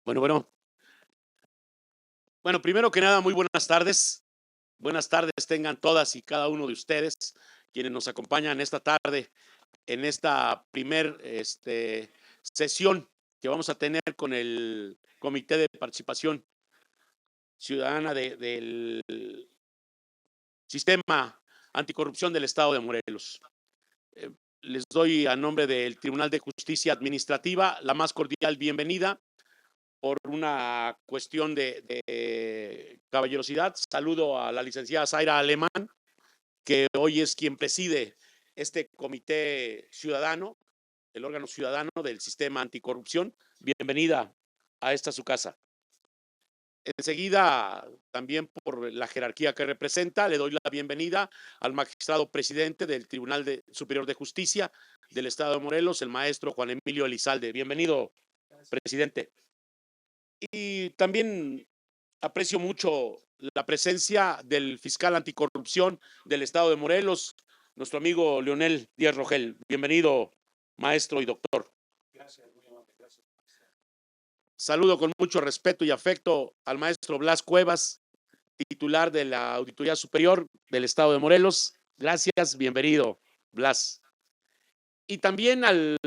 Bueno, bueno. Bueno, primero que nada, muy buenas tardes. Buenas tardes tengan todas y cada uno de ustedes quienes nos acompañan esta tarde en esta sesión que vamos a tener con el Comité de Participación Ciudadana del Sistema Anticorrupción del Estado de Morelos. Les doy a nombre del Tribunal de Justicia Administrativa la más cordial bienvenida. Por una cuestión de caballerosidad, saludo a la licenciada Zaira Alemán, que hoy es quien preside este comité ciudadano, el órgano ciudadano del sistema anticorrupción. Bienvenida a esta su casa. Enseguida, también por la jerarquía que representa, le doy la bienvenida al magistrado presidente del Tribunal Superior de Justicia del Estado de Morelos, el maestro Juan Emilio Elizalde. Bienvenido, presidente. Y también aprecio mucho la presencia del fiscal anticorrupción del Estado de Morelos, nuestro amigo Leonel Díaz Rogel. Bienvenido, maestro y doctor. Gracias, muy amable, gracias. Saludo con mucho respeto y afecto al maestro Blas Cuevas, titular de la Auditoría Superior del Estado de Morelos. Gracias, bienvenido, Blas. Y también al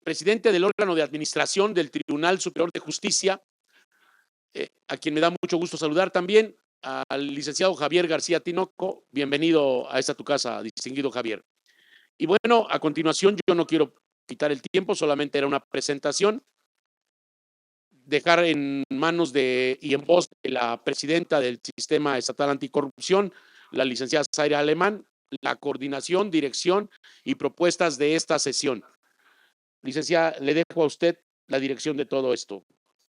presidente del órgano de administración del Tribunal Superior de Justicia, a quien me da mucho gusto saludar también, al licenciado Javier García Tinoco. Bienvenido a esta tu casa, distinguido Javier. Y bueno, a continuación, yo no quiero quitar el tiempo, solamente era una presentación, dejar en manos y en voz de la presidenta del Sistema Estatal Anticorrupción, la licenciada Zaira Alemán, la coordinación, dirección y propuestas de esta sesión. Licenciada, le dejo a usted la dirección de todo esto.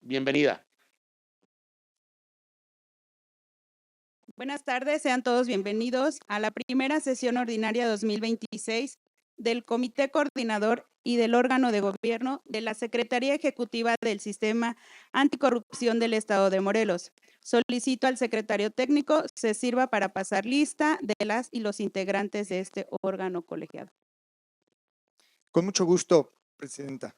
Bienvenida. Buenas tardes, sean todos bienvenidos a la primera sesión ordinaria 2026 del Comité Coordinador y del órgano de gobierno de la Secretaría Ejecutiva del Sistema Anticorrupción del Estado de Morelos. Solicito al secretario técnico se sirva para pasar lista de las y los integrantes de este órgano colegiado. Con mucho gusto, presidenta.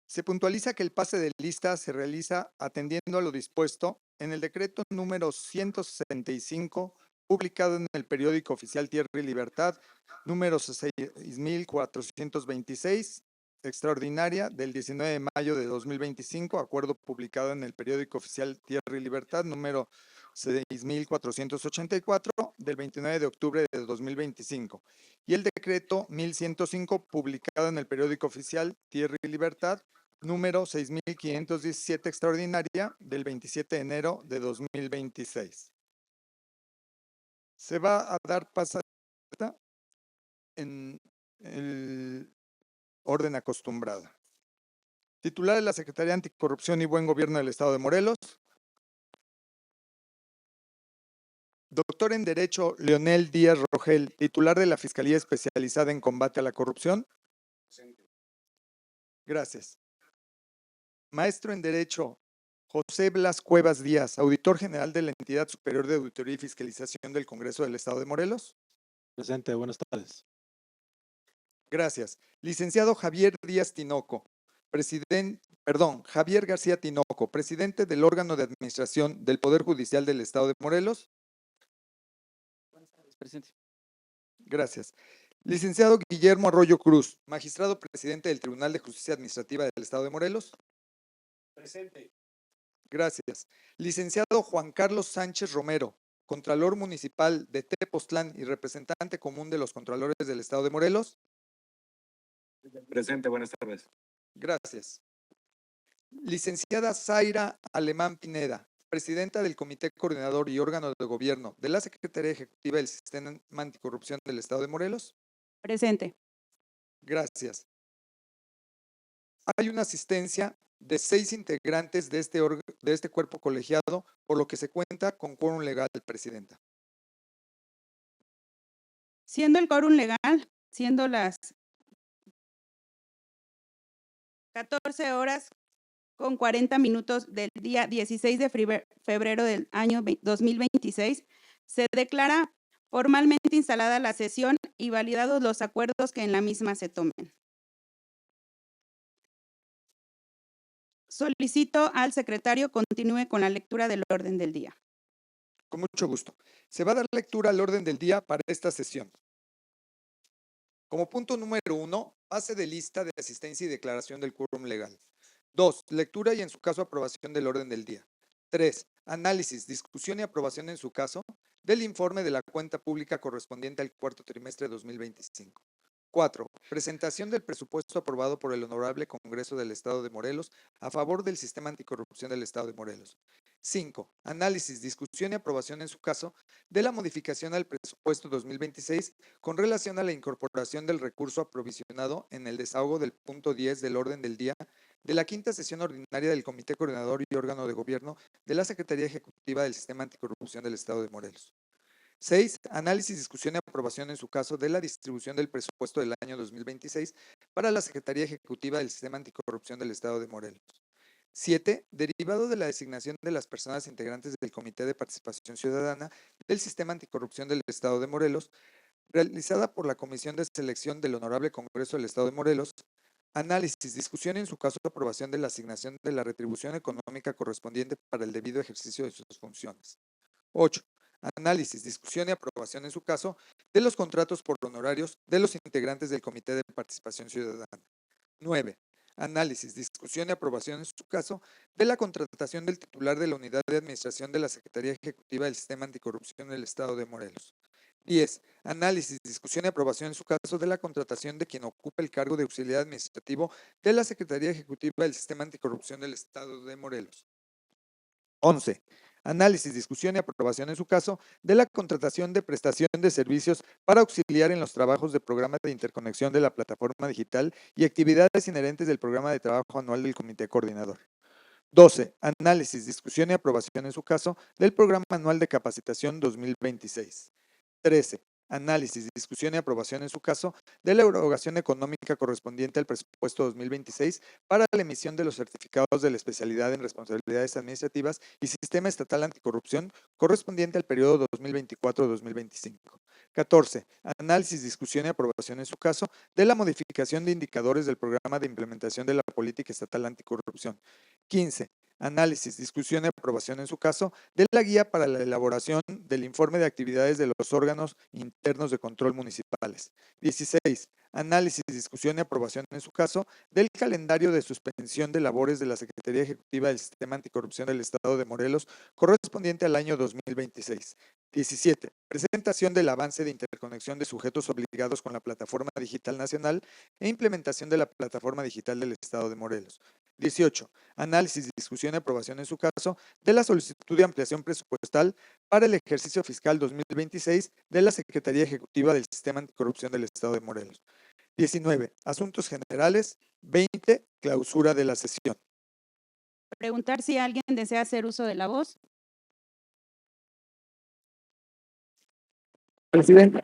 Se puntualiza que el pase de lista se realiza atendiendo a lo dispuesto en el decreto número 165, publicado en el periódico oficial Tierra y Libertad, número 6426, extraordinaria del 19 de mayo de 2025, acuerdo publicado en el periódico oficial Tierra y Libertad, número 6484, del 29 de octubre de 2025, y el decreto 1105, publicado en el periódico oficial Tierra y Libertad, número 6517, extraordinaria, del 27 de enero de 2026. Se va a dar paso en el orden acostumbrado. Titular de la Secretaría Anticorrupción y Buen Gobierno del Estado de Morelos. Doctor en Derecho Leonel Díaz Rogel, titular de la Fiscalía Especializada en Combate a la Corrupción. Gracias. Maestro en Derecho José Blas Cuevas Díaz, auditor general de la Entidad Superior de Auditoría y Fiscalización del Congreso del Estado de Morelos. Presente, buenas tardes. Gracias. Licenciado Javier Díaz Tinoco, Javier García Tinoco, presidente del órgano de administración del Poder Judicial del Estado de Morelos. Buenas tardes, presidente. Gracias. Licenciado Guillermo Arroyo Cruz, magistrado presidente del Tribunal de Justicia Administrativa del Estado de Morelos. Presente. Gracias. Licenciado Juan Carlos Sánchez Romero, Contralor Municipal de Tepoztlán y representante común de los Contralores del Estado de Morelos. Presente, buenas tardes. Gracias. Licenciada Zaira Alemán Pineda, presidenta del Comité Coordinador y órgano de gobierno de la Secretaría Ejecutiva del Sistema Anticorrupción del Estado de Morelos. Presente. Gracias. Hay una asistencia de 6 integrantes de este cuerpo colegiado, por lo que se cuenta con quórum legal, presidenta. Siendo el quórum legal, siendo las 14:40 del día 16 de febrero del año 2026, se declara formalmente instalada la sesión y validados los acuerdos que en la misma se tomen. Solicito al secretario continúe con la lectura del orden del día. Con mucho gusto. Se va a dar lectura al orden del día para esta sesión. Como punto número 1, pase de lista de asistencia y declaración del quórum legal. 2, lectura y en su caso aprobación del orden del día. 3, análisis, discusión y aprobación en su caso del informe de la cuenta pública correspondiente al cuarto trimestre de 2025. 4, presentación del presupuesto aprobado por el Honorable Congreso del Estado de Morelos a favor del Sistema Anticorrupción del Estado de Morelos. 5, análisis, discusión y aprobación en su caso de la modificación al presupuesto 2026 con relación a la incorporación del recurso aprovisionado en el desahogo del punto 10 del orden del día de la quinta sesión ordinaria del Comité Coordinador y Órgano de Gobierno de la Secretaría Ejecutiva del Sistema Anticorrupción del Estado de Morelos. 6. Análisis, discusión y aprobación en su caso de la distribución del presupuesto del año 2026 para la Secretaría Ejecutiva del Sistema Anticorrupción del Estado de Morelos. 7. Derivado de la designación de las personas integrantes del Comité de Participación Ciudadana del Sistema Anticorrupción del Estado de Morelos, realizada por la Comisión de Selección del Honorable Congreso del Estado de Morelos. Análisis, discusión y en su caso aprobación de la asignación de la retribución económica correspondiente para el debido ejercicio de sus funciones. 8. Análisis, discusión y aprobación en su caso de los contratos por honorarios de los integrantes del Comité de Participación Ciudadana. 9. Análisis, discusión y aprobación en su caso de la contratación del titular de la Unidad de Administración de la Secretaría Ejecutiva del Sistema Anticorrupción del Estado de Morelos. 10. Análisis, discusión y aprobación en su caso de la contratación de quien ocupa el cargo de auxiliar administrativo de la Secretaría Ejecutiva del Sistema Anticorrupción del Estado de Morelos. 11. Análisis, discusión y aprobación en su caso de la contratación de prestación de servicios para auxiliar en los trabajos de programa de interconexión de la plataforma digital y actividades inherentes del programa de trabajo anual del Comité Coordinador. 12. Análisis, discusión y aprobación en su caso del programa anual de capacitación 2026. 13. Análisis, discusión y aprobación en su caso de la erogación económica correspondiente al presupuesto 2026 para la emisión de los certificados de la especialidad en responsabilidades administrativas y sistema estatal anticorrupción correspondiente al periodo 2024-2025. 14. Análisis, discusión y aprobación en su caso de la modificación de indicadores del programa de implementación de la política estatal anticorrupción. 15. Análisis, discusión y aprobación en su caso de la guía para la elaboración del informe de actividades de los órganos internos de control municipales. 16. Análisis, discusión y aprobación en su caso del calendario de suspensión de labores de la Secretaría Ejecutiva del Sistema Anticorrupción del Estado de Morelos correspondiente al año 2026. 17. Presentación del avance de interconexión de sujetos obligados con la Plataforma Digital Nacional e implementación de la Plataforma Digital del Estado de Morelos. 18. Análisis, discusión y aprobación en su caso de la solicitud de ampliación presupuestal para el ejercicio fiscal 2026 de la Secretaría Ejecutiva del Sistema Anticorrupción del Estado de Morelos. 19. Asuntos generales. 20. Clausura de la sesión. Preguntar si alguien desea hacer uso de la voz. Presidente,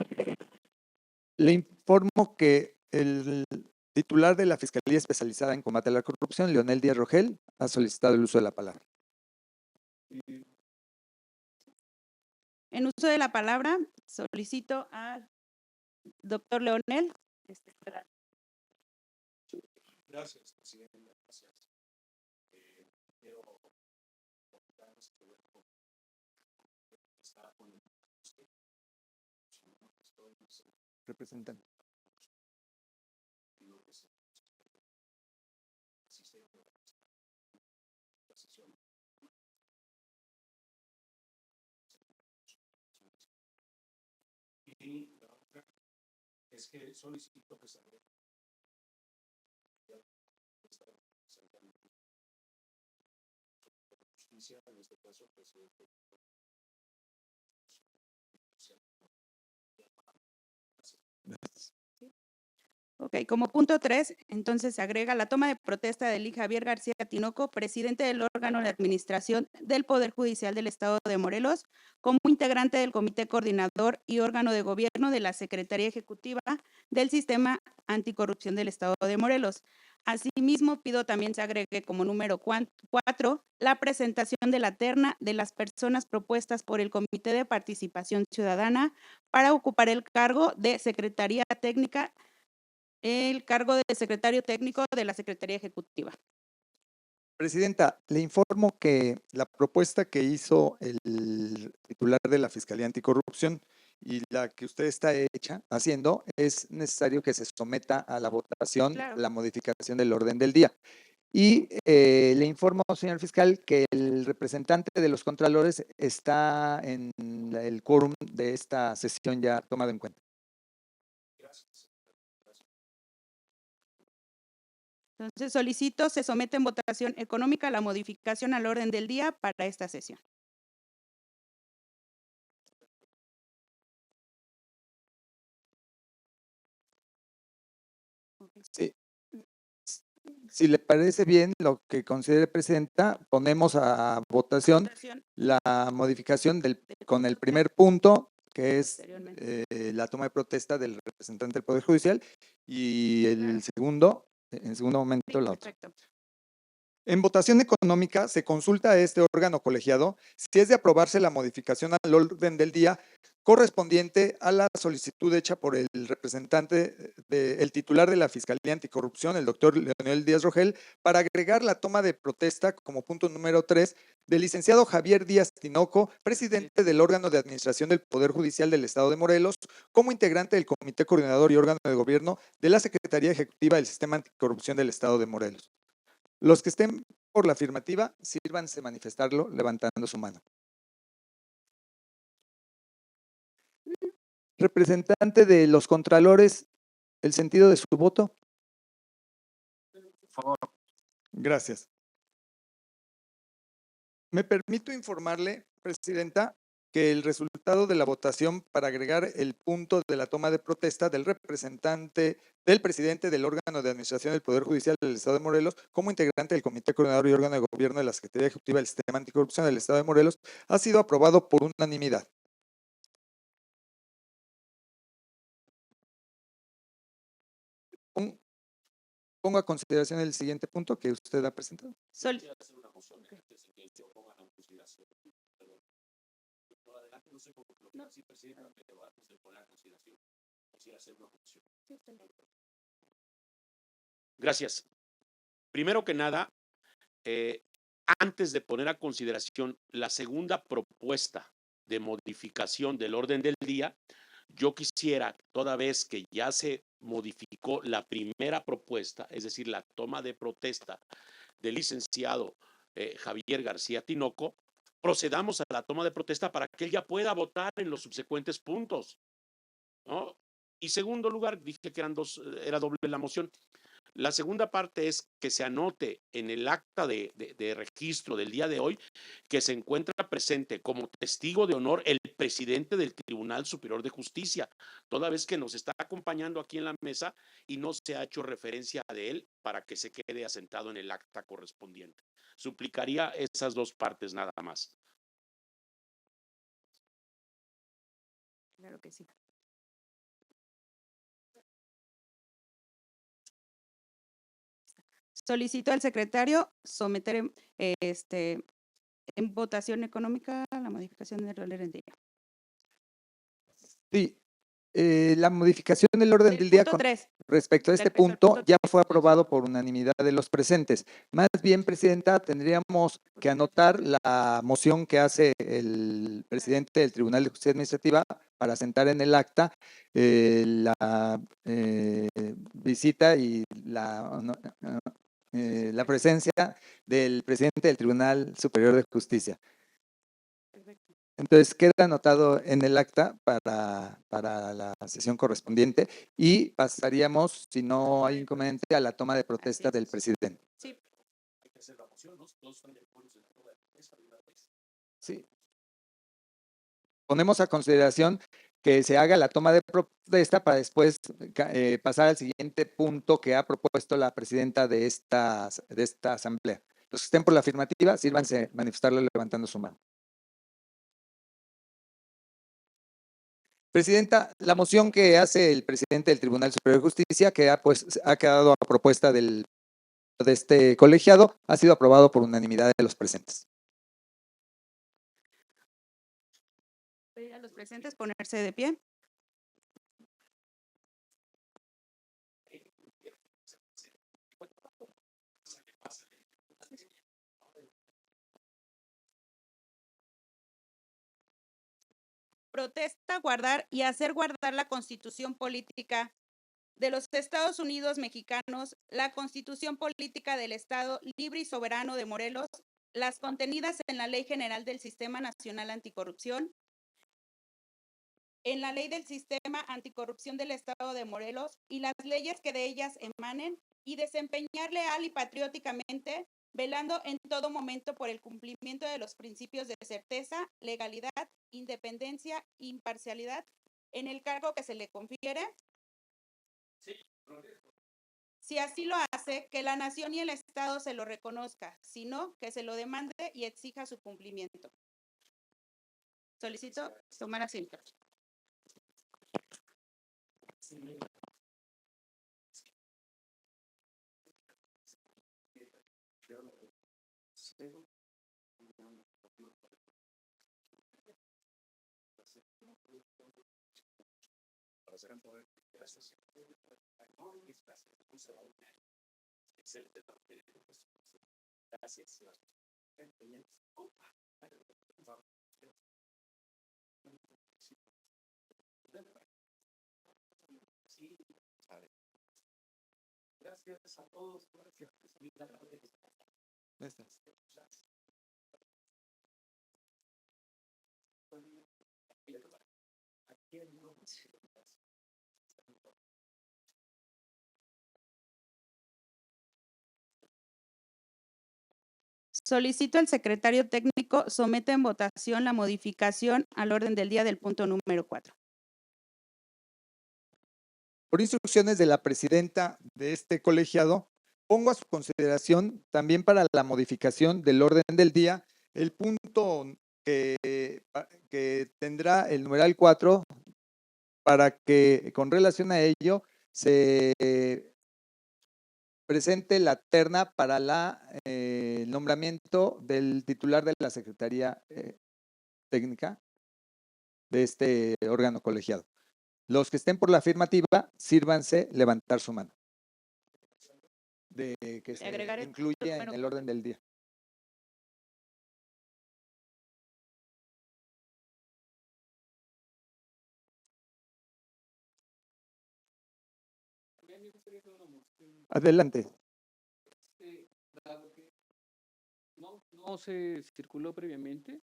le informo que el titular de la Fiscalía Especializada en Combate a la Corrupción, Leonel Díaz Rogel, ha solicitado el uso de la palabra. En uso de la palabra, solicito al doctor Leonel. Gracias, presidente. Gracias. Quiero comentarles que está con Representante. Y la otra es que solicito que se agregue justicia, en este caso, presidente. Ok, como punto 3, entonces se agrega la toma de protesta de Lee Javier García Tinoco, presidente del órgano de administración del Poder Judicial del Estado de Morelos, como integrante del Comité Coordinador y órgano de gobierno de la Secretaría Ejecutiva del Sistema Anticorrupción del Estado de Morelos. Asimismo, pido también se agregue como número 4 la presentación de la terna de las personas propuestas por el Comité de Participación Ciudadana para ocupar el cargo de Secretaría Técnica, el cargo de secretario técnico de la Secretaría Ejecutiva. Presidenta, le informo que la propuesta que hizo el titular de la Fiscalía Anticorrupción y la que usted está haciendo, es necesario que se someta a la votación Claro. la modificación del orden del día. Y le informo, señor fiscal, que el representante de los contralores está en el quórum de esta sesión ya tomado en cuenta. Entonces solicito se somete en votación económica la modificación al orden del día para esta sesión. Sí. Si le parece bien lo que considere presidenta, ponemos a votación Votación la modificación con el punto primer punto, que es posteriormente. la toma de protesta del representante del Poder Judicial, y el Claro. segundo, en segundo Sí, momento, la otra. perfecto. En votación económica se consulta a este órgano colegiado si es de aprobarse la modificación al orden del día correspondiente a la solicitud hecha por el representante, el titular de la Fiscalía Anticorrupción, el doctor Leonel Díaz Rogel, para agregar la toma de protesta como punto número 3 del licenciado Javier Díaz Tinoco, presidente del órgano de administración del Poder Judicial del Estado de Morelos, como integrante del Comité Coordinador y órgano de gobierno de la Secretaría Ejecutiva del Sistema Anticorrupción del Estado de Morelos. Los que estén por la afirmativa, sírvanse manifestarlo levantando su mano. Representante de los contralores, ¿el sentido de su voto? Por favor. Gracias. Me permito informarle, Presidenta, que el resultado de la votación para agregar el punto de la toma de protesta del presidente del órgano de administración del Poder Judicial del Estado de Morelos, como integrante del Comité Coordinador y órgano de gobierno de la Secretaría Ejecutiva del Sistema Anticorrupción del Estado de Morelos, ha sido aprobado por unanimidad. Pongo a consideración el siguiente punto que usted ha presentado. Gracias. Primero que nada, antes de poner a consideración la segunda propuesta de modificación del orden del día, yo quisiera, toda vez que ya se modificó la primera propuesta, es decir, la toma de protesta del licenciado Javier García Tinoco, procedamos a la toma de protesta para que él ya pueda votar en los subsecuentes puntos, ¿no? Y segundo lugar, dije que eran dos, era doble la moción. La segunda parte es que se anote en el acta de registro del día de hoy que se encuentra presente como testigo de honor el presidente del Tribunal Superior de Justicia, toda vez que nos está acompañando aquí en la mesa y no se ha hecho referencia de él para que se quede asentado en el acta correspondiente. Suplicaría esas dos partes nada más. Claro que sí. Solicito al secretario someter en votación económica la modificación del orden del día. Sí, la modificación del orden del día Punto 3. respecto a este Respecto al punto punto ya fue aprobado por unanimidad de los presentes. Más bien, Presidenta, tendríamos que anotar la moción que hace el presidente del Tribunal de Justicia Administrativa para sentar en el acta la visita y la presencia del presidente del Tribunal Superior de Justicia. Perfecto. Entonces queda anotado en el acta para la sesión correspondiente y pasaríamos, si no hay inconveniente, a la toma de protesta del presidente. Sí. Sí. Ponemos a consideración que se haga la toma de protesta para después pasar al siguiente punto que ha propuesto la presidenta de esta asamblea. Los que estén por la afirmativa, sírvanse manifestarlo levantando su mano. Presidenta, la moción que hace el presidente del Tribunal Superior de Justicia, que ha quedado a propuesta de este colegiado, ha sido aprobado por unanimidad de los presentes. Pedir a los presentes ponerse de pie. protesta guardar y hacer guardar la Constitución Política de los Estados Unidos Mexicanos, la Constitución Política del Estado Libre y Soberano de Morelos, las contenidas en la Ley General del Sistema Nacional Anticorrupción, en la Ley del Sistema Anticorrupción del Estado de Morelos y las leyes que de ellas emanen, y desempeñar leal y patrióticamente, velando en todo momento por el cumplimiento de los principios de certeza, legalidad, independencia, imparcialidad en el cargo que se le confiere. Si así lo hace, que la nación y el Estado se lo reconozca, sino que se lo demande y exija su cumplimiento. Solicito tomar asiento. Gracias a todos. Solicito al secretario técnico someta en votación la modificación al orden del día del punto número 4. Por instrucciones de la presidenta de este colegiado, pongo a su consideración también para la modificación del orden del día el punto que tendrá el numeral 4 para que con relación a ello se presente la terna para el nombramiento del titular de la Secretaría Técnica de este órgano colegiado. Los que estén por la afirmativa, sírvanse levantar su mano. De que se incluye en el orden del día. Adelante. Dado que no se circuló previamente,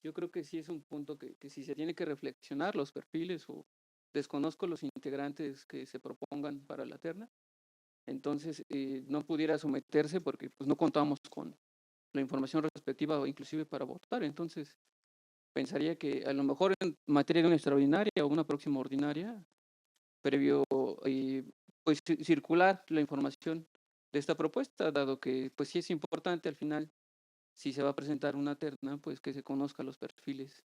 yo creo que sí es un punto que sí se tiene que reflexionar los perfiles, o desconozco los integrantes que se propongan para la terna. Entonces, no pudiera someterse porque pues, no contábamos con la información respectiva o inclusive para votar. Entonces, pensaría que a lo mejor en materia de una extraordinaria o una próxima ordinaria, previo pues circular la información de esta propuesta, dado que pues sí es importante al final, si se va a presentar una terna, pues que se conozca los perfiles.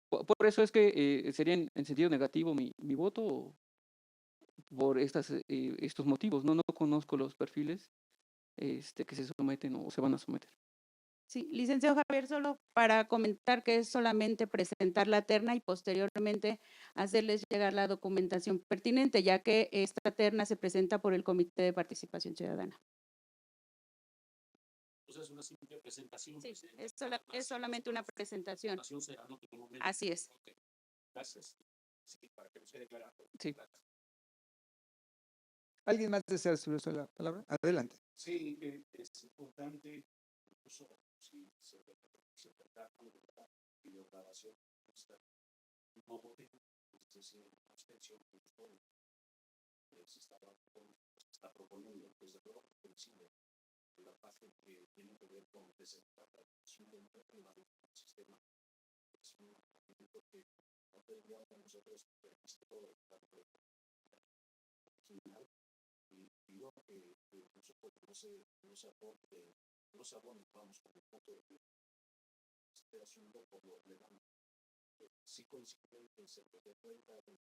Por eso es que sería en sentido negativo mi voto, por estos motivos. No conozco los perfiles que se someten o se van a someter. Sí, licenciado Javier, solo para comentar que es solamente presentar la terna y posteriormente hacerles llegar la documentación pertinente, ya que esta terna se presenta por el Comité de Participación Ciudadana. Entonces, es una simple presentación. Sí, es solamente una presentación. Así es. Okay. Gracias. Sí, para que nos quede claro. Sí. ¿Alguien más desea subirse la palabra? Adelante. Sí, es importante, incluso si se trata de videograbación, no voten, es decir, abstención, se está proponiendo, desde luego, coincide la parte que tiene que ver con presentar la situación del sistema. Es un movimiento que no tendríamos nosotros previsto tanto final, y pido que nosotros no se aporte, no se abone, vamos, con el punto de vista esté haciendo por lo legal. Sí coincide que se puede cuenta de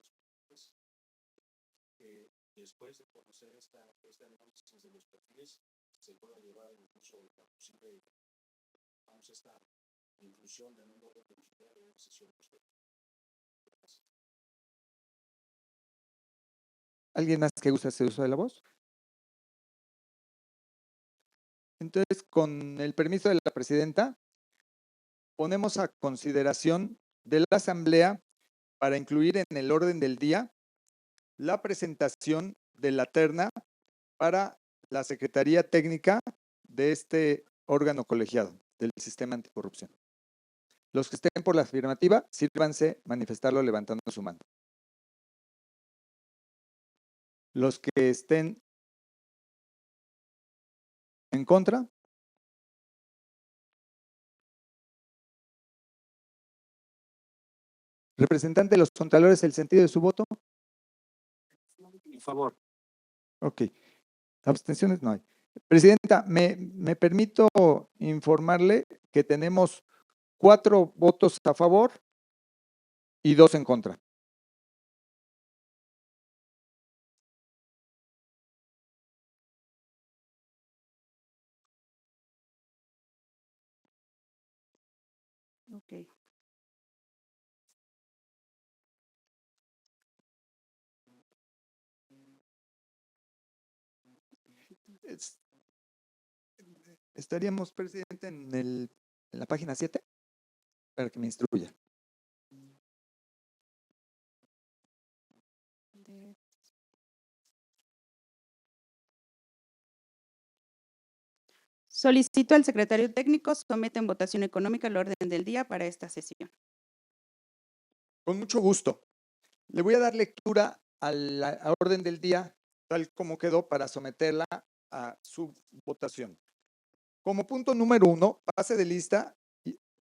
los perfiles, que después de conocer este análisis de los perfiles, se pueda llevar incluso la posible, vamos, esta inclusión de número de domiciliario en la sesión posterior. Gracias. ¿Alguien más que guste hacer uso de la voz? Entonces, con el permiso de la presidenta, ponemos a consideración de la Asamblea para incluir en el orden del día la presentación de la terna para la Secretaría Técnica de este órgano colegiado del Sistema Anticorrupción. Los que estén por la afirmativa, sírvanse manifestarlo levantando su mano. Los que estén en contra, representante de los contralores, el sentido de su voto. En favor. Ok. Abstenciones no hay. Presidenta, me permito informarle que tenemos 4 votos a favor y 2 en contra. Ok. Estaríamos, presidente, en la página 7 para que me instruya. Solicito al secretario técnico somete en votación económica el orden del día para esta sesión. Con mucho gusto. Le voy a dar lectura a la orden del día, tal como quedó, para someterla a su votación. Como punto número 1, pase de lista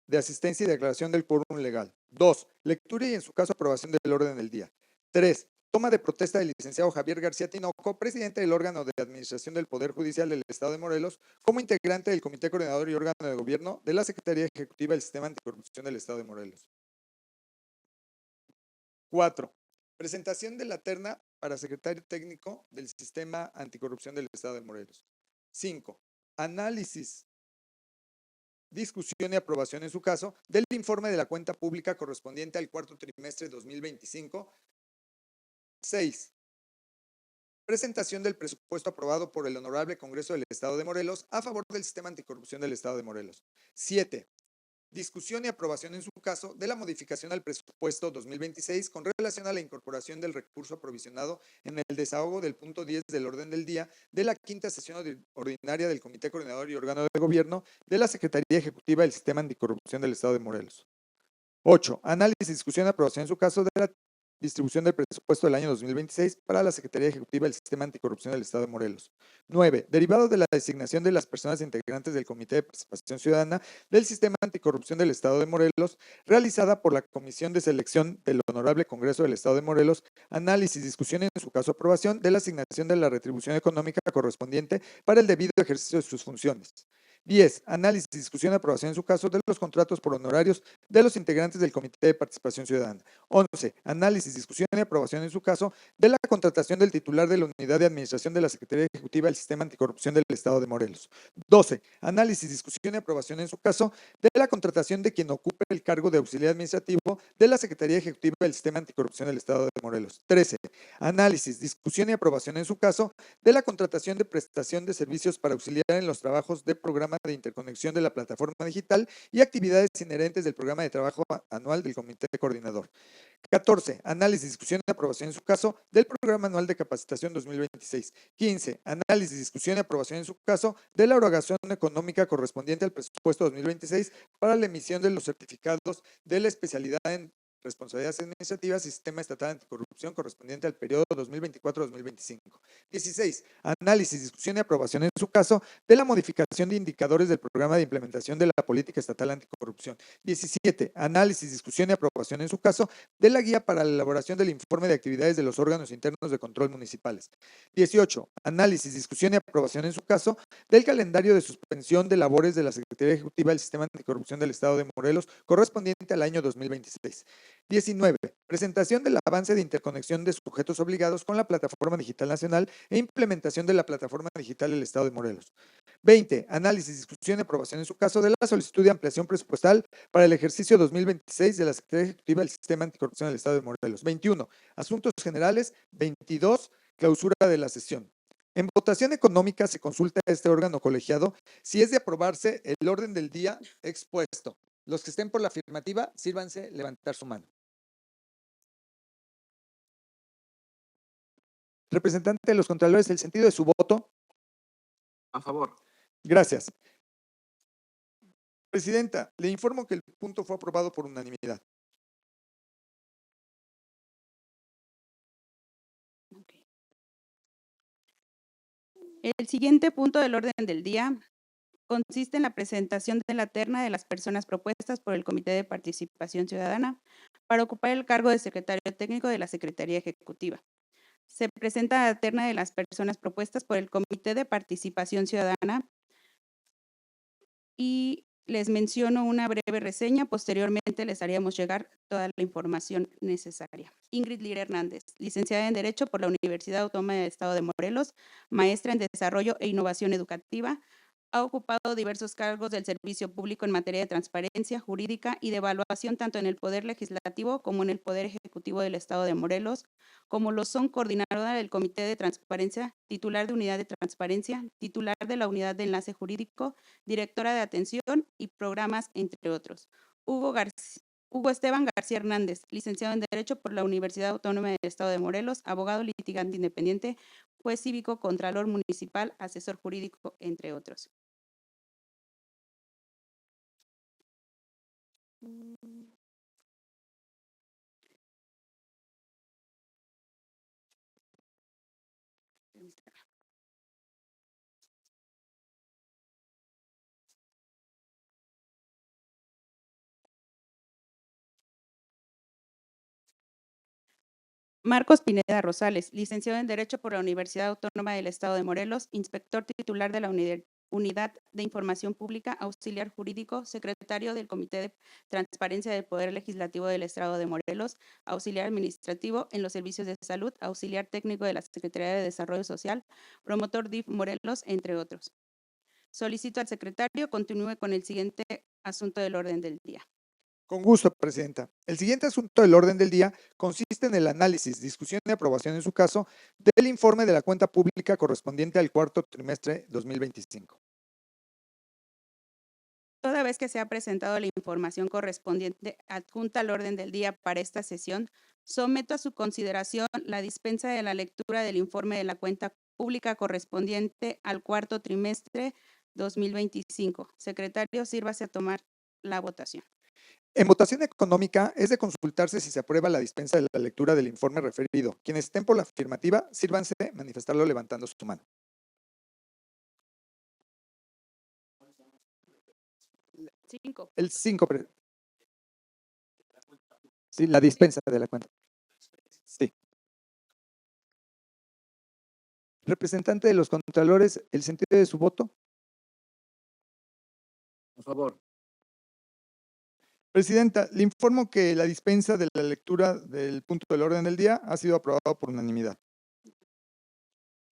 de asistencia y declaración del quórum legal. 2, lectura y en su caso aprobación del orden del día. 3, toma de protesta del licenciado Javier García Tinoco, presidente del órgano de administración del Poder Judicial del Estado de Morelos, como integrante del Comité Coordinador y órgano de gobierno de la Secretaría Ejecutiva del Sistema Anticorrupción del Estado de Morelos. 4, presentación de la terna para secretario técnico del Sistema Anticorrupción del Estado de Morelos. 5, análisis, discusión y aprobación en su caso del informe de la cuenta pública correspondiente al cuarto trimestre de 2025. 6, presentación del presupuesto aprobado por el Honorable Congreso del Estado de Morelos a favor del Sistema Anticorrupción del Estado de Morelos. 7, discusión y aprobación en su caso de la modificación al presupuesto 2026 con relación a la incorporación del recurso aprovisionado en el desahogo del punto 10 del orden del día de la quinta sesión ordinaria del Comité Coordinador y órgano de gobierno de la Secretaría Ejecutiva del Sistema Anticorrupción del Estado de Morelos. 8, análisis, discusión y aprobación en su caso de la distribución del presupuesto del año 2026 para la Secretaría Ejecutiva del Sistema Anticorrupción del Estado de Morelos. 9, derivado de la designación de las personas integrantes del Comité de Participación Ciudadana del Sistema Anticorrupción del Estado de Morelos, realizada por la Comisión de Selección del Honorable Congreso del Estado de Morelos, análisis, discusión y en su caso aprobación de la asignación de la retribución económica correspondiente para el debido ejercicio de sus funciones. 10, análisis, discusión y aprobación en su caso de los contratos por honorarios de los integrantes del Comité de Participación Ciudadana. 11, análisis, discusión y aprobación en su caso de la contratación del titular de la Unidad de Administración de la Secretaría Ejecutiva del Sistema Anticorrupción del Estado de Morelos. 12, análisis, discusión y aprobación en su caso de la contratación de quien ocupe el cargo de auxiliar administrativo de la Secretaría Ejecutiva del Sistema Anticorrupción del Estado de Morelos. 13, análisis, discusión y aprobación en su caso de la contratación de prestación de servicios para auxiliar en los trabajos de programa de interconexión de la plataforma digital y actividades inherentes del programa de trabajo anual del Comité Coordinador. 14, análisis, discusión y aprobación en su caso del programa anual de capacitación 2026. 15, análisis, discusión y aprobación en su caso de la erogación económica correspondiente al presupuesto 2026 para la emisión de los certificados de la especialidad en responsabilidades administrativas y sistema estatal anticorrupción correspondiente al periodo 2024-2025. 16, análisis, discusión y aprobación en su caso de la modificación de indicadores del programa de implementación de la política estatal anticorrupción. 17, análisis, discusión y aprobación en su caso de la guía para la elaboración del informe de actividades de los órganos internos de control municipales. 18, análisis, discusión y aprobación en su caso del calendario de suspensión de labores de la Secretaría Ejecutiva del Sistema Anticorrupción del Estado de Morelos correspondiente al año 2026. 19, presentación del avance de interconexión de sujetos obligados con la Plataforma Digital Nacional e implementación de la Plataforma Digital del Estado de Morelos. 20, análisis, discusión y aprobación en su caso de la solicitud de ampliación presupuestal para el ejercicio 2026 de la Secretaría Ejecutiva del Sistema Anticorrupción del Estado de Morelos. 21, asuntos generales. 22, clausura de la sesión. En votación económica se consulta a este órgano colegiado si es de aprobarse el orden del día expuesto. Los que estén por la afirmativa, sírvanse levantar su mano. Representante de los Contralores, el sentido de su voto. A favor. Gracias. Presidenta, le informo que el punto fue aprobado por unanimidad. El siguiente punto del orden del día consiste en la presentación de la terna de las personas propuestas por el Comité de Participación Ciudadana para ocupar el cargo de secretario técnico de la Secretaría Ejecutiva. Se presenta la terna de las personas propuestas por el Comité de Participación Ciudadana y les menciono una breve reseña. Posteriormente les haríamos llegar toda la información necesaria. Ingrid Lira Hernández, licenciada en Derecho por la Universidad Autónoma del Estado de Morelos, maestra en Desarrollo e Innovación Educativa. Ha ocupado diversos cargos del servicio público en materia de transparencia jurídica y de evaluación tanto en el Poder Legislativo como en el Poder Ejecutivo del Estado de Morelos, como lo son coordinadora del Comité de Transparencia, titular de Unidad de Transparencia, titular de la Unidad de Enlace Jurídico, directora de Atención y Programas, entre otros. Hugo Esteban García Hernández, licenciado en Derecho por la Universidad Autónoma del Estado de Morelos, abogado litigante independiente, juez cívico, contralor municipal, asesor jurídico, entre otros. Marcos Pineda Rosales, licenciado en Derecho por la Universidad Autónoma del Estado de Morelos, inspector titular de la Unidad de Información Pública, auxiliar jurídico, secretario del Comité de Transparencia del Poder Legislativo del Estado de Morelos, auxiliar administrativo en los servicios de salud, auxiliar técnico de la Secretaría de Desarrollo Social, promotor DIF Morelos, entre otros. Solicito al secretario continúe con el siguiente asunto del orden del día. Con gusto, Presidenta. El siguiente asunto del orden del día consiste en el análisis, discusión y aprobación en su caso del informe de la cuenta pública correspondiente al cuarto trimestre 2025. Toda vez que se ha presentado la información correspondiente adjunta al orden del día para esta sesión, someto a su consideración la dispensa de la lectura del informe de la cuenta pública correspondiente al cuarto trimestre 2025. Secretario, sírvase a tomar la votación. En votación económica es de consultarse si se aprueba la dispensa de la lectura del informe referido. Quienes estén por la afirmativa, sírvanse manifestarlo levantando su mano. 5. El 5. Sí, la dispensa de la cuenta. Sí. Representante de los Contralores, ¿el sentido de su voto? A favor. Presidenta, le informo que la dispensa de la lectura del punto del orden del día ha sido aprobado por unanimidad.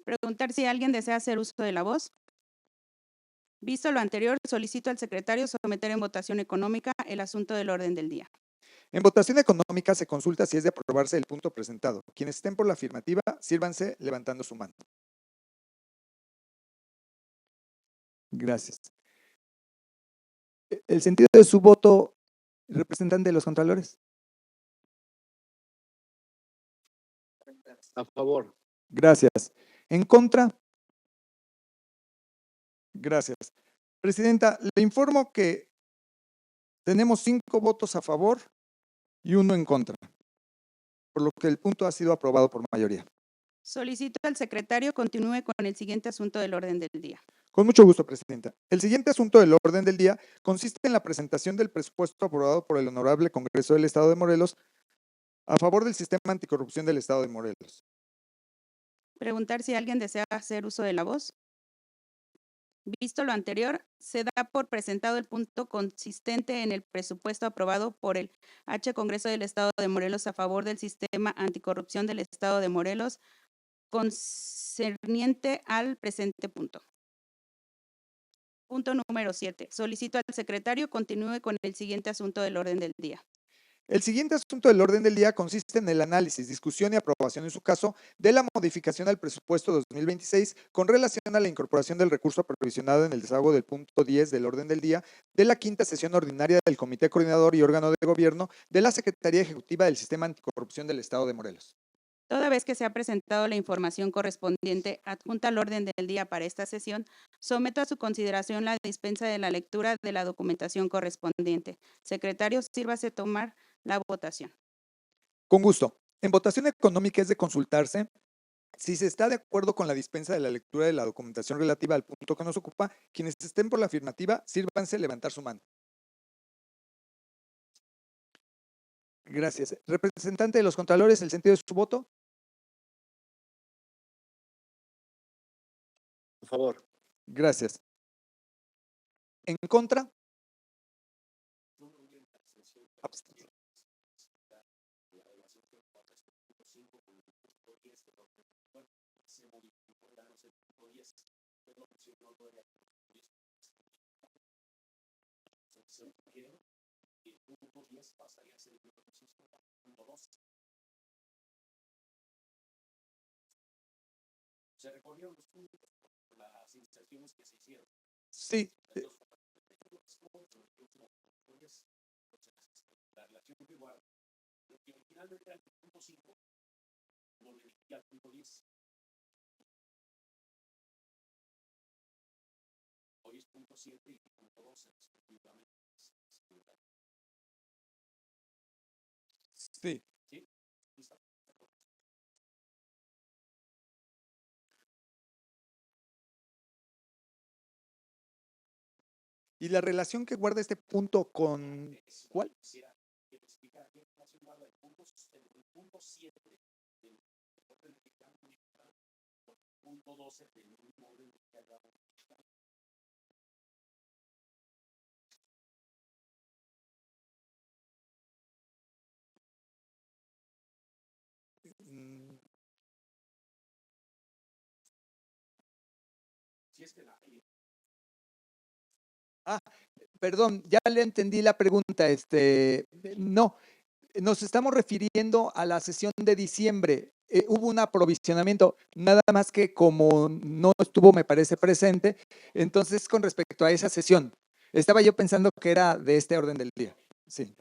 Preguntar si alguien desea hacer uso de la voz. Visto lo anterior, solicito al secretario someter en votación económica el asunto del orden del día. En votación económica se consulta si es de aprobarse el punto presentado. Quienes estén por la afirmativa, sírvanse levantando su mano. Gracias. El sentido de su voto, representante de los Contralores. A favor. Gracias. ¿En contra? Gracias. Presidenta, le informo que tenemos 5 votos a favor y 1 en contra, por lo que el punto ha sido aprobado por mayoría. Solicito al secretario continúe con el siguiente asunto del orden del día. Con mucho gusto, Presidenta. El siguiente asunto del orden del día consiste en la presentación del presupuesto aprobado por el Honorable Congreso del Estado de Morelos a favor del sistema anticorrupción del Estado de Morelos. Preguntar si alguien desea hacer uso de la voz. Visto lo anterior, se da por presentado el punto consistente en el presupuesto aprobado por el H. Congreso del Estado de Morelos a favor del sistema anticorrupción del Estado de Morelos, concerniente al presente punto. Punto número 7. Solicito al secretario continúe con el siguiente asunto del orden del día. El siguiente asunto del orden del día consiste en el análisis, discusión y aprobación en su caso de la modificación al presupuesto 2026 con relación a la incorporación del recurso provisionado en el desahogo del punto 10 del orden del día de la quinta sesión ordinaria del Comité Coordinador y Órgano de Gobierno de la Secretaría Ejecutiva del Sistema Anticorrupción del Estado de Morelos. Toda vez que se ha presentado la información correspondiente adjunta al orden del día para esta sesión, someto a su consideración la dispensa de la lectura de la documentación correspondiente. Secretario, sírvase tomar la votación. Con gusto. En votación económica es de consultarse si se está de acuerdo con la dispensa de la lectura de la documentación relativa al punto que nos ocupa. Quienes estén por la afirmativa, sírvanse levantar su mano. Gracias. Representante de los Contralores, ¿el sentido de su voto? A favor. Gracias. ¿En contra? Abstención. Se recogieron los puntos por las inserciones que se hicieron. Sí. La relación que guarda, lo que originalmente era el punto 5, lo dirigía al punto 10. Hoy es punto 7 y punto 12, respectivamente. Sí. ¿Sí? ¿Y la relación que guarda este punto con cuál? Quisiera que me explicara qué relación guarda el punto 7 del orden de cambio con el punto 12 del mismo orden de cambio. Si es que la Perdón, ya le entendí la pregunta. No, nos estamos refiriendo a la sesión de diciembre. Hubo un aprovisionamiento, nada más que como no estuvo, me parece, presente, entonces con respecto a esa sesión, estaba yo pensando que era de este orden del día. Sí.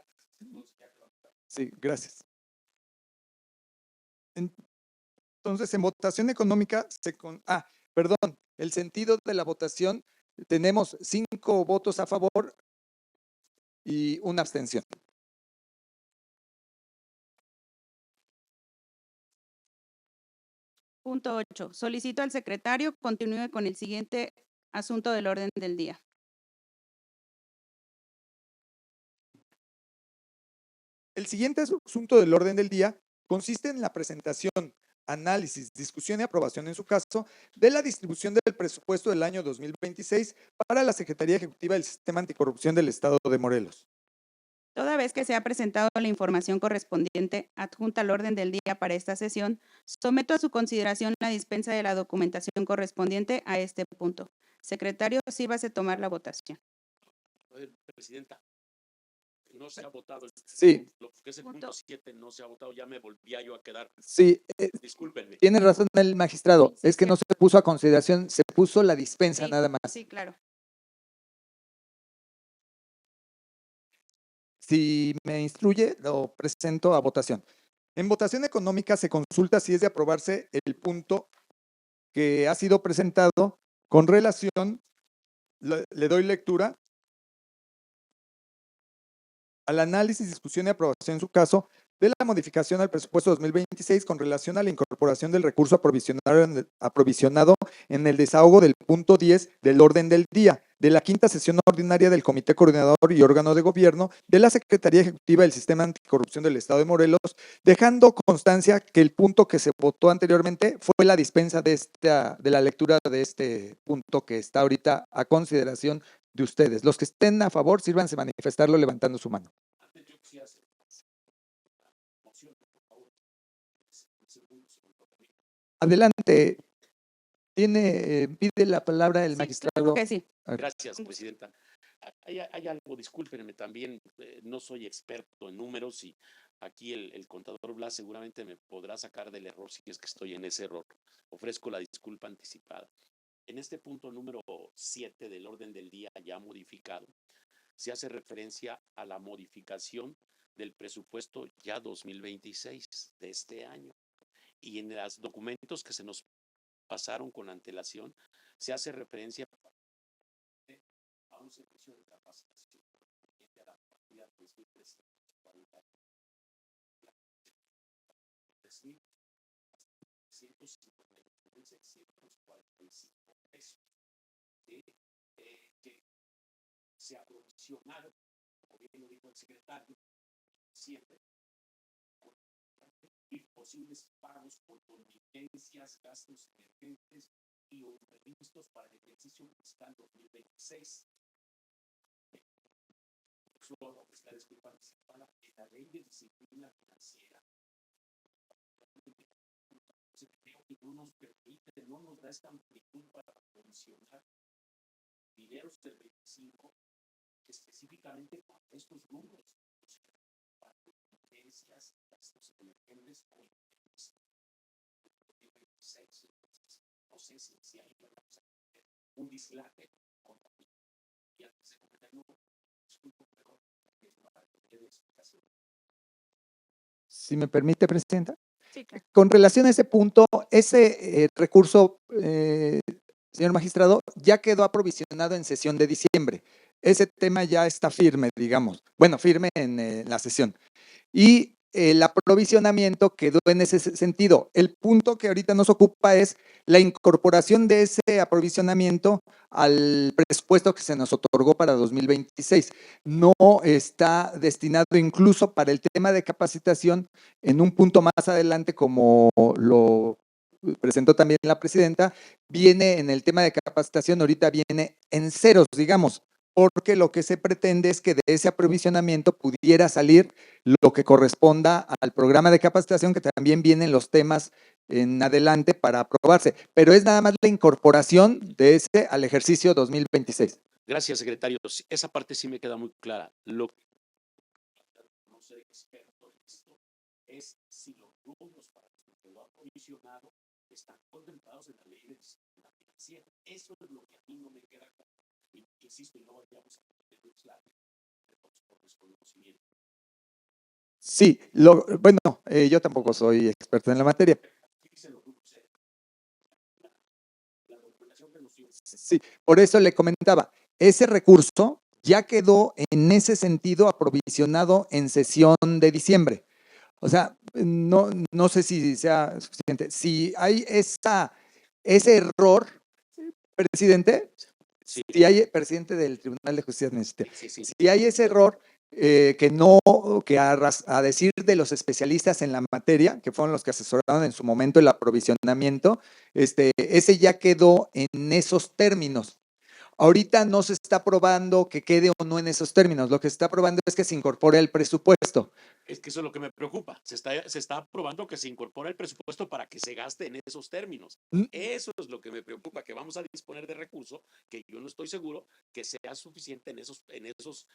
Sí, gracias. Entonces, en votación económica, perdón, el sentido de la votación, tenemos 5 votos a favor y una abstención. Punto 8. Solicito al secretario continúe con el siguiente asunto del orden del día. El siguiente asunto del orden del día consiste en la presentación, análisis, discusión y aprobación, en su caso, de la distribución del presupuesto del año 2026 para la Secretaría Ejecutiva del Sistema Anticorrupción del Estado de Morelos. Toda vez que se ha presentado la información correspondiente adjunta al orden del día para esta sesión, someto a su consideración la dispensa de la documentación correspondiente a este punto. Secretario, sírvase tomar la votación. A ver, Presidenta, no se ha votado. Sí. Lo que es el punto 7 no se ha votado, ya me volvía yo a quedar. Sí, Discúlpenme. tiene razón el magistrado, Sí, es que no se puso a consideración, se puso la dispensa Sí, nada más. Sí, claro. Si me instruye, lo presento a votación. En votación económica se consulta si es de aprobarse el punto que ha sido presentado con relación, le doy lectura, al análisis, discusión y aprobación en su caso de la modificación al presupuesto 2026 con relación a la incorporación del recurso aprovisionado en el desahogo del punto 10 del orden del día de la quinta sesión ordinaria del Comité Coordinador y Órgano de Gobierno de la Secretaría Ejecutiva del Sistema Anticorrupción del Estado de Morelos, dejando constancia que el punto que se votó anteriormente fue la dispensa de la lectura de este punto que está ahorita a consideración de ustedes. Los que estén a favor, sírvanse manifestarlo levantando su mano. Adelante. Pide la palabra el magistrado. Claro que sí. Gracias, Presidenta. Hay algo, discúlpenme también, no soy experto en números y aquí el contador Blas seguramente me podrá sacar del error si es que estoy en ese error. Ofrezco la disculpa anticipada. En este punto número 7 del orden del día ya modificado, se hace referencia a la modificación del presupuesto ya 2026 de este año. y en los documentos que se nos pasaron con antelación se hace referencia a un servicio de capacitación a la partida 3.340 3.645 pesos que se aprovisionaron, como bien lo dijo el secretario, siempre y posibles pagos por contingencias, gastos emergentes y o imprevistos para el ejercicio fiscal 2026. Solo está participada en la ley de disciplina financiera. Creo que no nos permite, no nos da esta amplitud para provisionar dineros del 25 específicamente para estos rubros, para contingencias, gastos emergentes o no sé si hay un dislate con y antes de comentarlo, disculpo, pero explicación. Si me permite, Presidenta. Sí, claro. Con relación a ese punto, ese recurso, señor magistrado, ya quedó aprovisionado en sesión de diciembre. Ese tema ya está firme, digamos. Bueno, firme en la sesión. Y el aprovisionamiento quedó en ese sentido. El punto que ahorita nos ocupa es la incorporación de ese aprovisionamiento al presupuesto que se nos otorgó para 2026. No está destinado incluso para el tema de capacitación en un punto más adelante, como lo presentó también la presidenta, viene en el tema de capacitación, ahorita viene en ceros, digamos, porque lo que se pretende es que de ese aprovisionamiento pudiera salir lo que corresponda al programa de capacitación, que también vienen los temas en adelante para aprobarse, pero es nada más la incorporación de ese al ejercicio 2026. Gracias, secretario. Esa parte sí me queda muy clara. Lo que no soy experto en esto es si los rubros para los que quedó aprovisionado están contemplados en la ley de disciplina financiera. Eso es lo que a mí no me queda claro. Insisto, y no vayamos a poner por desconocimiento. Sí, bueno, yo tampoco soy experto en la materia. Sí, por eso le comentaba, ese recurso ya quedó en ese sentido aprovisionado en sesión de diciembre. O sea, no sé si sea suficiente. Si hay ese error, presidente, Sí. si hay, presidente del Tribunal de Justicia Administrativa, Sí. si hay ese error, que a decir de los especialistas en la materia, que fueron los que asesoraron en su momento el aprovisionamiento, ese ya quedó en esos términos. Ahorita no se está probando que quede o no en esos términos. Lo que se está probando es que se incorpore al presupuesto. Es que eso es lo que me preocupa. Se está probando que se incorpora el presupuesto para que se gaste en esos términos. Eso es lo que me preocupa, que vamos a disponer de recursos que yo no estoy seguro que sea suficiente en esos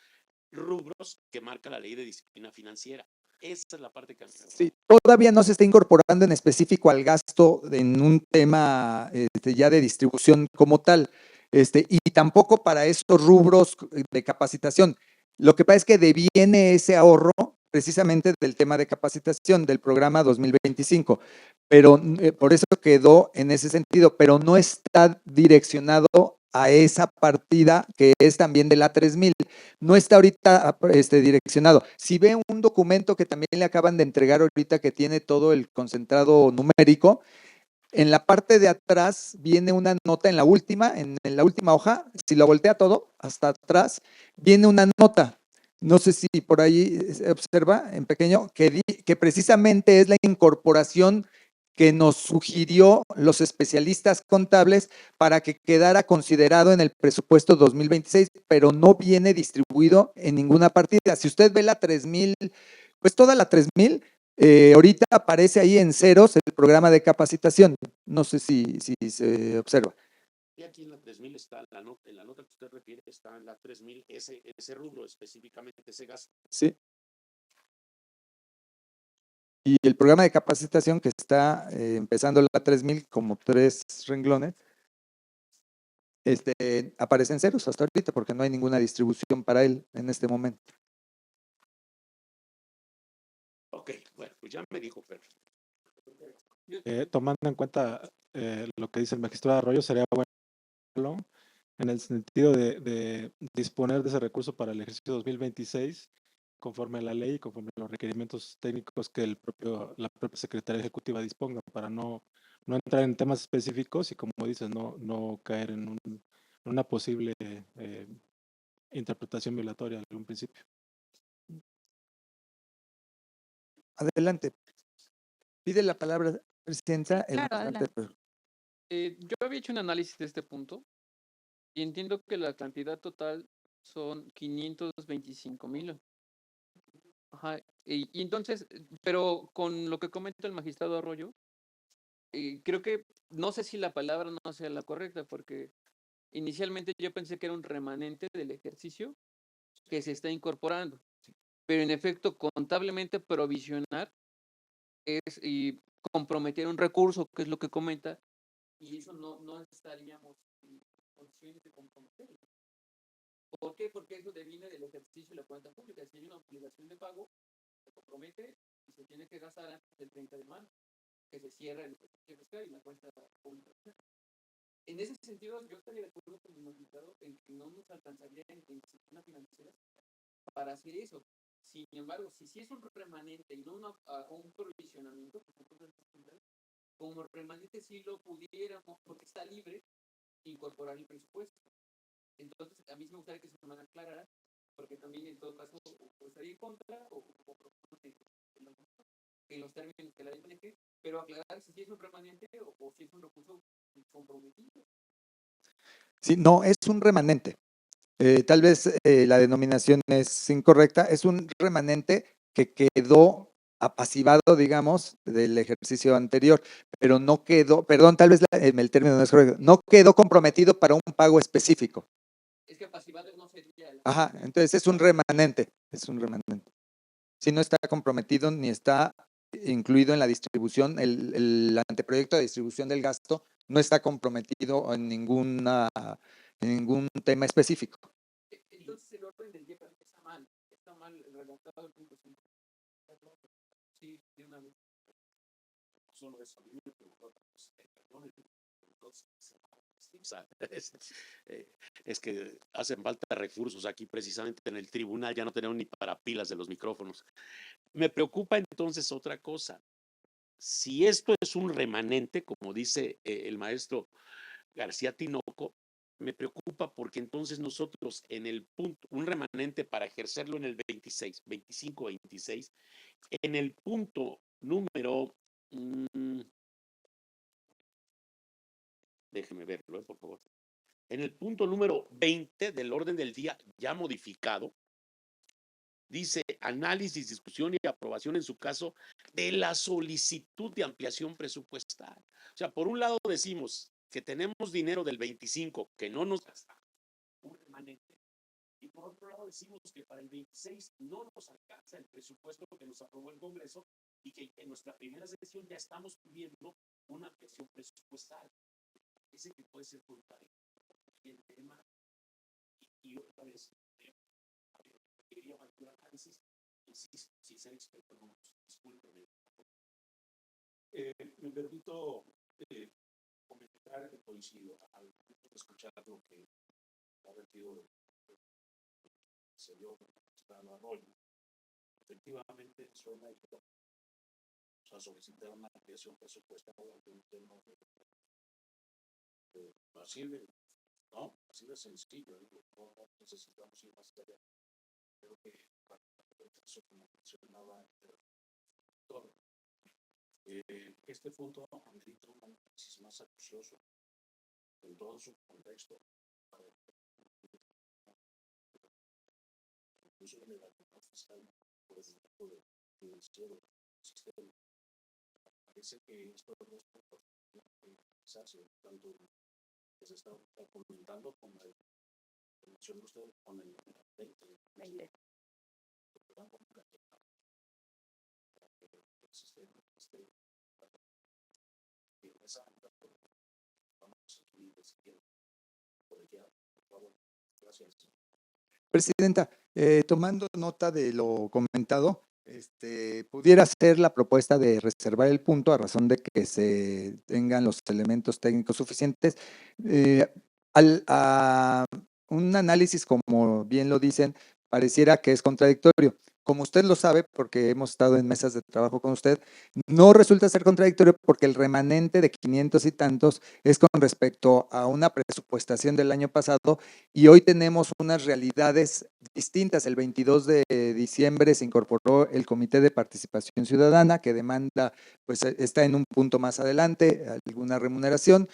rubros que marca la ley de disciplina financiera. Esa es la parte que a mí me Sí, todavía no se está incorporando en específico al gasto en un tema ya de distribución como tal, y tampoco para estos rubros de capacitación. Lo que pasa es que deviene ese ahorro precisamente del tema de capacitación del programa 2025, pero por eso quedó en ese sentido, pero no está direccionado a esa partida que es también de la 3000. No está ahorita direccionado. Si ve un documento que también le acaban de entregar ahorita que tiene todo el concentrado numérico, en la parte de atrás viene una nota en la última hoja, si lo voltea todo hasta atrás, viene una nota. No sé si por ahí se observa en pequeño, que precisamente es la incorporación que nos sugirió los especialistas contables para que quedara considerado en el presupuesto 2026, pero no viene distribuido en ninguna partida. Si usted ve la 3000, pues toda la 3000, ahorita aparece ahí en ceros el programa de capacitación. No sé si se observa. Y aquí en la 3000 está, en la nota que usted refiere, está en la 3000, ese rubro específicamente, ese gasto. Sí. Y el programa de capacitación que está empezando la 3000 como 3 renglones, aparece en ceros hasta ahorita porque no hay ninguna distribución para él en este momento. Ok, bueno, pues ya me dijo, pero Yo- Tomando en cuenta lo que dice el magistrado Arroyo, sería bueno en el sentido de disponer de ese recurso para el ejercicio 2026, conforme a la ley y conforme a los requerimientos técnicos que la propia Secretaría Ejecutiva disponga, para no entrar en temas específicos y, como dices, no caer en una posible interpretación violatoria de algún principio. Adelante. Pide la palabra, Presidenta. el Claro, magistrado. adelante. Yo había hecho un análisis de este punto y entiendo que la cantidad total son 525,000. Ajá. Y entonces, pero con lo que comenta el magistrado Arroyo, creo que no sé si la palabra no sea la correcta, porque inicialmente yo pensé que era un remanente del ejercicio que se está incorporando, pero en efecto, contablemente provisionar es y comprometer un recurso, que es lo que comenta, y eso no estaríamos en condiciones de comprometerlo. ¿Por qué? Porque eso deviene del ejercicio de la cuenta pública. Si hay una obligación de pago, se compromete y se tiene que gastar antes del 30 de mayo, que se cierra el ejercicio fiscal y la cuenta pública. En ese sentido, yo estaría de acuerdo con el magistrado en que no nos alcanzaría en disciplina financiera para hacer eso. Sin embargo, si sí es un remanente y no un provisionamiento, como remanente sí lo pudiéramos, porque está libre, incorporar el presupuesto. Entonces, a mí me gustaría que se me aclarara, porque también en todo caso o estaría en contra o en los términos que la ley maneje, pero aclarar si es un remanente o si es un recurso comprometido. Sí, no, es un remanente. Tal vez la denominación es incorrecta. Es un remanente que quedó apaciguado, digamos, del ejercicio anterior, pero no quedó, perdón, tal vez el término no es correcto, no quedó comprometido para un pago específico. Es que apaciguado no sería el... Ajá, entonces es un remanente, es un remanente. Si no está comprometido ni está incluido en la distribución, el anteproyecto de distribución del gasto no está comprometido en ningún tema específico. Entonces el orden del día parece que está mal redactado el punto 5. Sí, de una vez. Solo eso, a mí me preocupó, perdón, o sea, es que hacen falta recursos aquí precisamente en el tribunal, ya no tenemos ni para pilas de los micrófonos. Me preocupa entonces otra cosa. Si esto es un remanente, como dice el maestro García Tinoco, me preocupa porque entonces nosotros en el punto, un remanente para ejercerlo en el 26, 25, 26, en el punto número, déjeme verlo, por favor. En el punto número 20 del orden del día ya modificado, dice análisis, discusión y aprobación en su caso de la solicitud de ampliación presupuestal. O sea, por un lado decimos que tenemos dinero del 25 que no nos gasta, un remanente, y por otro lado decimos que para el 26 no nos alcanza el presupuesto que nos aprobó el Congreso y que en nuestra primera sesión ya estamos pidiendo una ampliación presupuestal. Ese que puede ser voluntario. Y el tema, y otra vez, quería mayor análisis, insisto, sin ser experto, no, discúlpeme. Me permito comentar que coincido al escuchar lo que ha vertido el señor Gustavo Arroyo. Efectivamente, suena o sea, solicitar una ampliación presupuestal ante un tema así de, no, así de sencillo, digo, no necesitamos ir más allá. Creo que para el caso, como mencionaba el doctor, este punto amerita un análisis más acucioso en todo su contexto, para incluso en el argumento fiscal por el tipo de financiero sistema. Parece que estos dos puntos se hace tanto que se está comentando como el que mencionó usted con el 20. Presidenta, tomando nota de lo comentado, pudiera ser la propuesta de reservar el punto a razón de que se tengan los elementos técnicos suficientes. A un análisis, como bien lo dicen, pareciera que es contradictorio. Como usted lo sabe, porque hemos estado en mesas de trabajo con usted, no resulta ser contradictorio porque el remanente de 500 y tantos es con respecto a una presupuestación del año pasado y hoy tenemos unas realidades distintas. El 22 de diciembre se incorporó el Comité de Participación Ciudadana que demanda, pues está en un punto más adelante, alguna remuneración.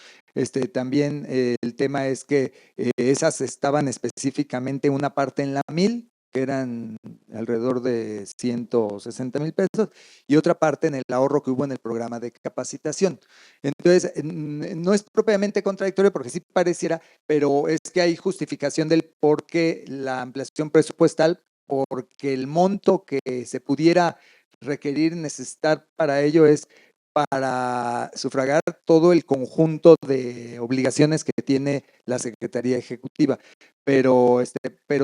También el tema es que esas estaban específicamente una parte en la 1000, que eran alrededor de 160,000 pesos, y otra parte en el ahorro que hubo en el programa de capacitación. Entonces, no es propiamente contradictorio porque sí pareciera, pero es que hay justificación del por qué la ampliación presupuestal, porque el monto que se pudiera requerir, necesitar para ello es para sufragar todo el conjunto de obligaciones que tiene la Secretaría Ejecutiva. Pero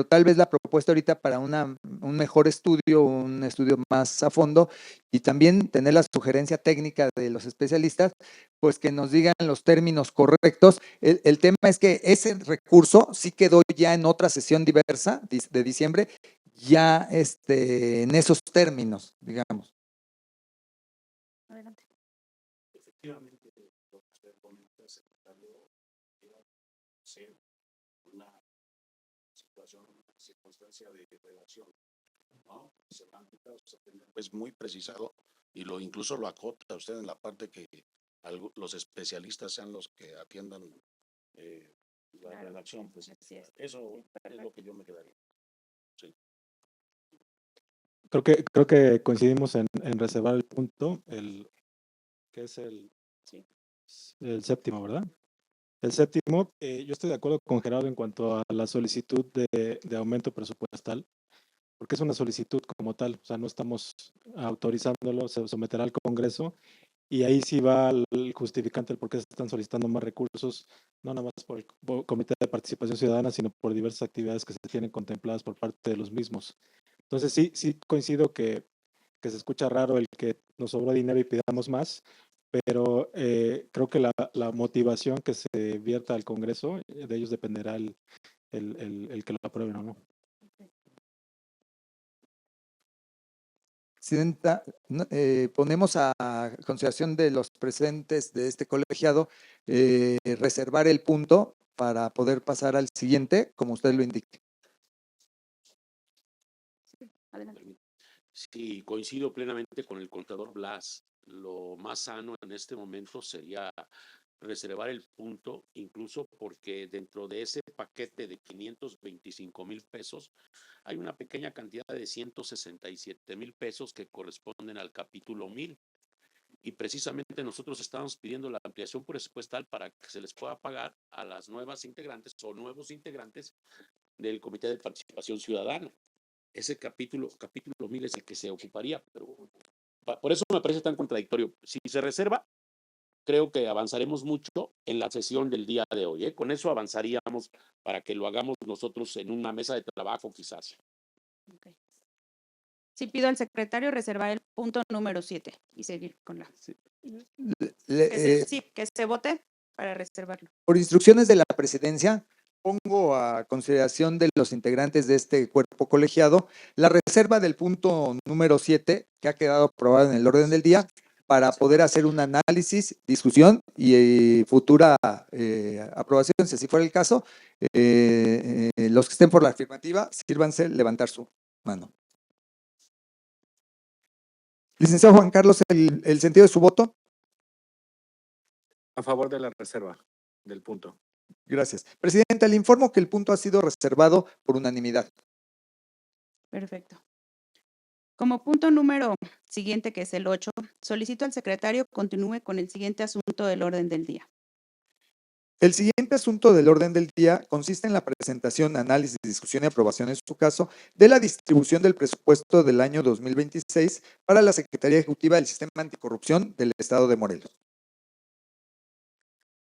tal vez la propuesta ahorita para un mejor estudio, un estudio más a fondo y también tener la sugerencia técnica de los especialistas, pues que nos digan los términos correctos. El tema es que ese recurso sí quedó ya en otra sesión diversa de diciembre, ya en esos términos, digamos. Adelante. Efectivamente, lo que usted comenta, secretario, era ser una situación, una circunstancia de relación, ¿no? Semántica, pues muy precisado y incluso lo acota usted en la parte que los especialistas sean los que atiendan la Claro, redacción. Pues así es. eso Sí, es lo que yo me quedaría. Sí. Creo que coincidimos en reservar el punto, que es Sí. el séptimo, ¿verdad? El séptimo, yo estoy de acuerdo con Gerardo en cuanto a la solicitud de aumento presupuestal, porque es una solicitud como tal, o sea, no estamos autorizándolo, se someterá al Congreso y ahí sí va el justificante del por qué se están solicitando más recursos, no nada más por el Comité de Participación Ciudadana, sino por diversas actividades que se tienen contempladas por parte de los mismos. Entonces sí coincido que se escucha raro el que nos sobró dinero y pidamos más, pero creo que la motivación que se vierta al Congreso, de ellos dependerá el que lo aprueben o no. Presidenta, ponemos a consideración de los presentes de este colegiado reservar el punto para poder pasar al siguiente, como usted lo indique. Adelante. Sí, coincido plenamente con el contador Blas. Lo más sano en este momento sería reservar el punto, incluso porque dentro de ese paquete de 525,000 pesos hay una pequeña cantidad de 167,000 pesos que corresponden al capítulo 1000. Y precisamente nosotros estamos pidiendo la ampliación presupuestal para que se les pueda pagar a las nuevas integrantes o nuevos integrantes del Comité de Participación Ciudadana. Ese capítulo 1000 es el que se ocuparía, pero por eso me parece tan contradictorio. Si se reserva, creo que avanzaremos mucho en la sesión del día de hoy. Con eso avanzaríamos para que lo hagamos nosotros en una mesa de trabajo quizás. Okay. Sí, pido al secretario reservar el punto número 7 y seguir con la... Sí, que se vote para reservarlo. por instrucciones de la presidencia, pongo a consideración de los integrantes de este cuerpo colegiado la reserva del punto número 7 que ha quedado aprobado en el orden del día para poder hacer un análisis, discusión y futura aprobación, si así fuera el caso. Los que estén por la afirmativa, sírvanse levantar su mano. Licenciado Juan Carlos, ¿el sentido de su voto? A favor de la reserva del punto. Gracias. Presidenta, le informo que el punto ha sido reservado por unanimidad. Perfecto. Como punto número siguiente, que es el 8, solicito al secretario continúe con el siguiente asunto del orden del día. El siguiente asunto del orden del día consiste en la presentación, análisis, discusión y aprobación, en su caso, de la distribución del presupuesto del año 2026 para la Secretaría Ejecutiva del Sistema Anticorrupción del Estado de Morelos.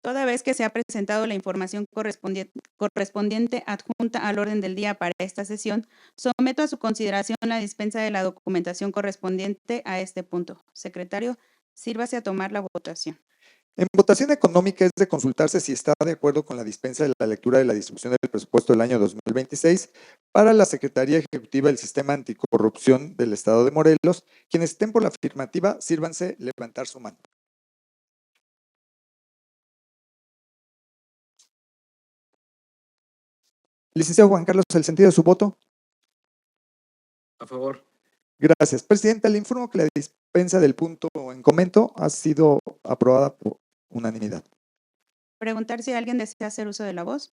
Toda vez que se ha presentado la información correspondiente adjunta al orden del día para esta sesión, someto a su consideración la dispensa de la documentación correspondiente a este punto. Secretario, sírvase a tomar la votación. En votación económica es de consultarse si está de acuerdo con la dispensa de la lectura de la distribución del presupuesto del año 2026 para la Secretaría Ejecutiva del Sistema Anticorrupción del Estado de Morelos. Quienes estén por la afirmativa, sírvanse levantar su mano. Licenciado Juan Carlos, ¿el sentido de su voto? A favor. Gracias. Presidenta, le informo que la dispensa del punto en comento ha sido aprobada por unanimidad. Preguntar si alguien desea hacer uso de la voz.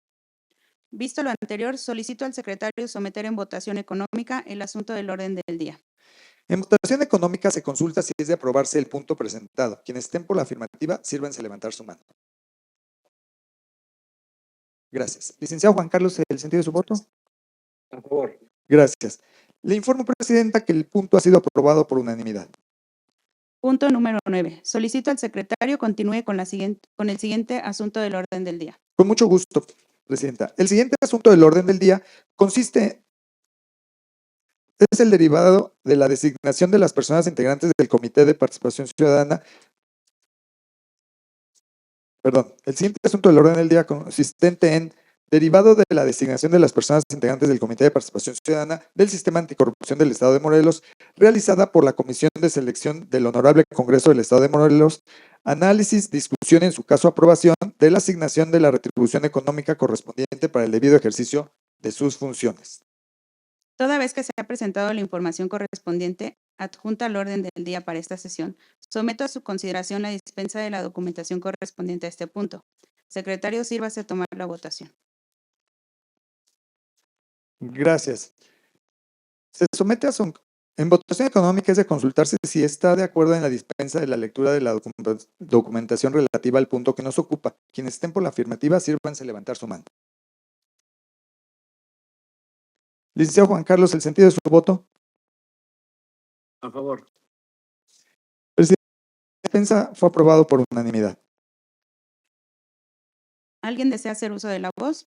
Visto lo anterior, solicito al secretario someter en votación económica el asunto del orden del día. En votación económica se consulta si es de aprobarse el punto presentado. Quienes estén por la afirmativa, sírvanse levantar su mano. Gracias. Licenciado Juan Carlos, ¿el sentido de su voto? A favor. Gracias. Le informo, Presidenta, que el punto ha sido aprobado por unanimidad. Punto número 9. Solicito al secretario continúe con el siguiente asunto del orden del día. Con mucho gusto, Presidenta. El siguiente asunto del orden del día es el derivado de la designación de las personas integrantes del Comité de Participación Ciudadana. El siguiente asunto del orden del día consistente en derivado de la designación de las personas integrantes del Comité de Participación Ciudadana del Sistema Anticorrupción del Estado de Morelos, realizada por la Comisión de Selección del Honorable Congreso del Estado de Morelos, análisis, discusión y en su caso aprobación de la asignación de la retribución económica correspondiente para el debido ejercicio de sus funciones. Toda vez que se ha presentado la información correspondiente adjunta al orden del día para esta sesión, someto a su consideración la dispensa de la documentación correspondiente a este punto. Secretario, sírvase a tomar la votación. Gracias. Se somete en votación económica es de consultarse si está de acuerdo en la dispensa de la lectura de la documentación relativa al punto que nos ocupa. Quienes estén por la afirmativa, sírvanse levantar su mano. Licenciado Juan Carlos, ¿el sentido de su voto? A favor. Presidente, la dispensa fue aprobado por unanimidad. ¿Alguien desea hacer uso de la voz?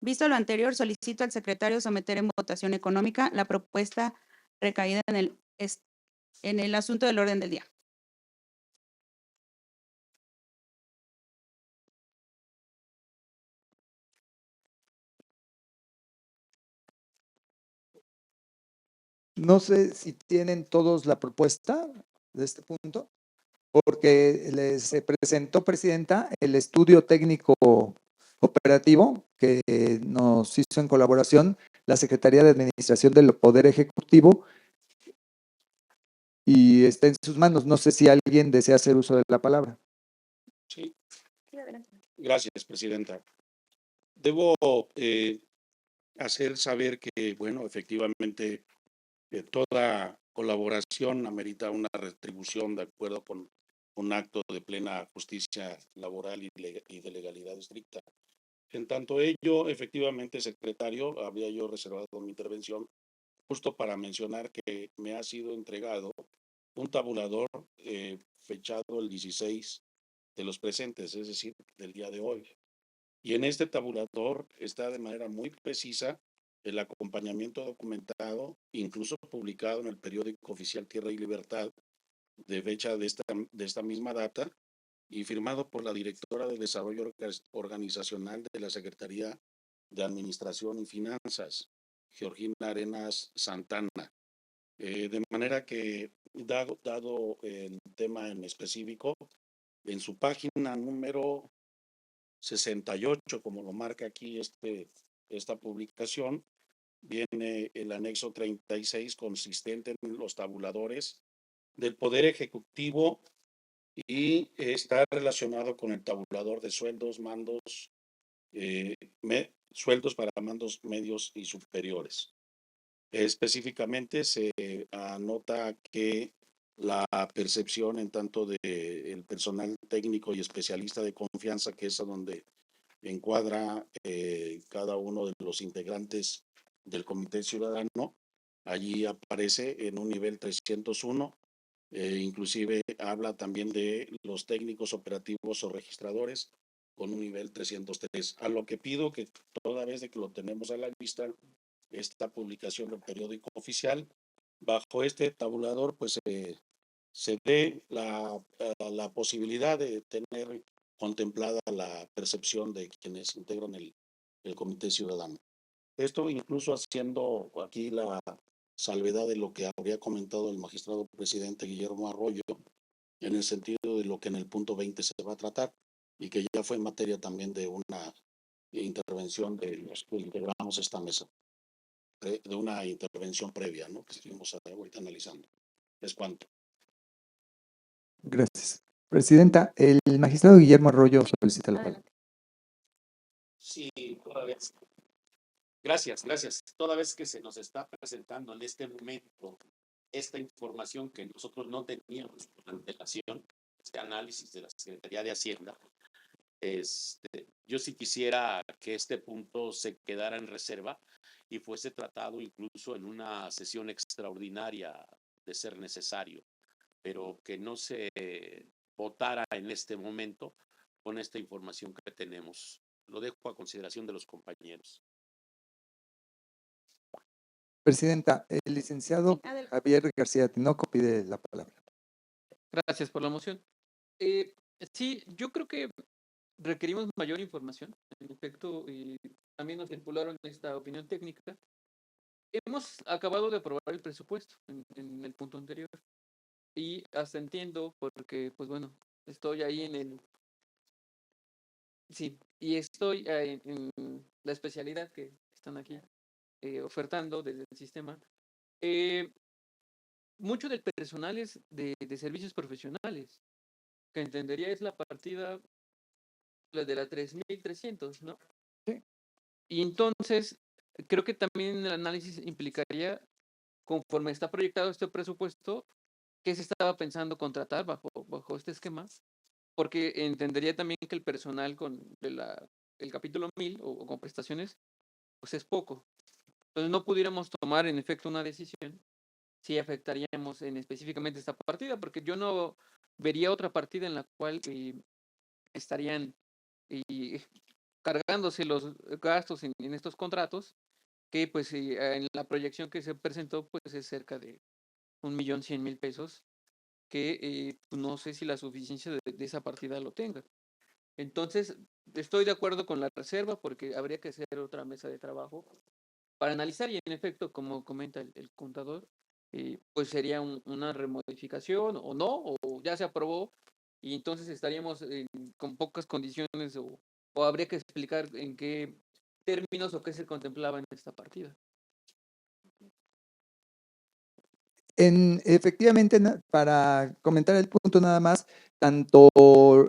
Visto lo anterior, solicito al secretario someter en votación económica la propuesta recaída en el asunto del orden del día. No sé si tienen todos la propuesta de este punto, porque se presentó, Presidenta, el estudio técnico operativo que nos hizo en colaboración la Secretaría de Administración del Poder Ejecutivo y está en sus manos. No sé si alguien desea hacer uso de la palabra. Sí. Gracias, Presidenta. Debo hacer saber que, bueno, efectivamente, toda colaboración amerita una retribución de acuerdo con un acto de plena justicia laboral y de legalidad estricta. En tanto ello, efectivamente, secretario, habría yo reservado mi intervención justo para mencionar que me ha sido entregado un tabulador fechado el 16 de los presentes, es decir, del día de hoy. Y en este tabulador está de manera muy precisa el acompañamiento documentado, incluso publicado en el periódico oficial Tierra y Libertad, de fecha de esta misma data, y firmado por la directora de Desarrollo Organizacional de la Secretaría de Administración y Finanzas, Georgina Arenas Santana. De manera que, dado el tema en específico, en su página número 68, como lo marca aquí esta publicación, viene el anexo 36 consistente en los tabuladores del Poder Ejecutivo y está relacionado con el tabulador de sueldos, mandos, sueldos para mandos medios y superiores. Específicamente se anota que la percepción en tanto del personal técnico y especialista de confianza, que es a donde encuadra cada uno de los integrantes del Comité Ciudadano, allí aparece en un nivel 301 Inclusive habla también de los técnicos operativos o registradores con un nivel 303. A lo que pido que toda vez de que lo tenemos a la vista, esta publicación del periódico oficial, bajo este tabulador, pues se dé la posibilidad de tener contemplada la percepción de quienes integran el Comité Ciudadano. Esto incluso haciendo aquí la salvedad de lo que habría comentado el magistrado presidente Guillermo Arroyo, en el sentido de lo que en el punto 20 se va a tratar y que ya fue en materia también de una intervención de los que integramos esta mesa, de una intervención previa, ¿no? Que estuvimos ahorita analizando. Es cuanto. Gracias. Presidenta, el magistrado Guillermo Arroyo solicita la palabra. Sí, toda vez. Gracias. Toda vez que se nos está presentando en este momento esta información que nosotros no teníamos por antelación, este análisis de la Secretaría de Hacienda, yo sí quisiera que este punto se quedara en reserva y fuese tratado incluso en una sesión extraordinaria de ser necesario, pero que no se votara en este momento con esta información que tenemos. Lo dejo a consideración de los compañeros. Presidenta, el licenciado Javier García Tinoco pide la palabra. Gracias por la moción. Sí, yo creo que requerimos mayor información. En efecto, también nos circularon esta opinión técnica. Hemos acabado de aprobar el presupuesto en el punto anterior. Y hasta entiendo, porque, pues bueno, estoy ahí en el... Sí, y estoy en la especialidad que están aquí ofertando desde el sistema. Mucho del personal es de servicios profesionales, que entendería es la partida la de la 3,300, ¿no? Sí. Y entonces, creo que también el análisis implicaría, conforme está proyectado este presupuesto, qué se estaba pensando contratar bajo este esquema, porque entendería también que el personal el capítulo 1000 o con prestaciones, pues es poco. Entonces no pudiéramos tomar en efecto una decisión si afectaríamos en específicamente esta partida, porque yo no vería otra partida en la cual estarían cargándose los gastos en estos contratos, que pues en la proyección que se presentó pues es cerca de 1,100,000 pesos, que pues, no sé si la suficiencia de esa partida lo tenga. Entonces, estoy de acuerdo con la reserva porque habría que hacer otra mesa de trabajo para analizar y en efecto, como comenta el contador, pues sería una remodificación o no, o ya se aprobó y entonces estaríamos con pocas condiciones o habría que explicar en qué términos o qué se contemplaba en esta partida. Efectivamente, para comentar el punto nada más, tanto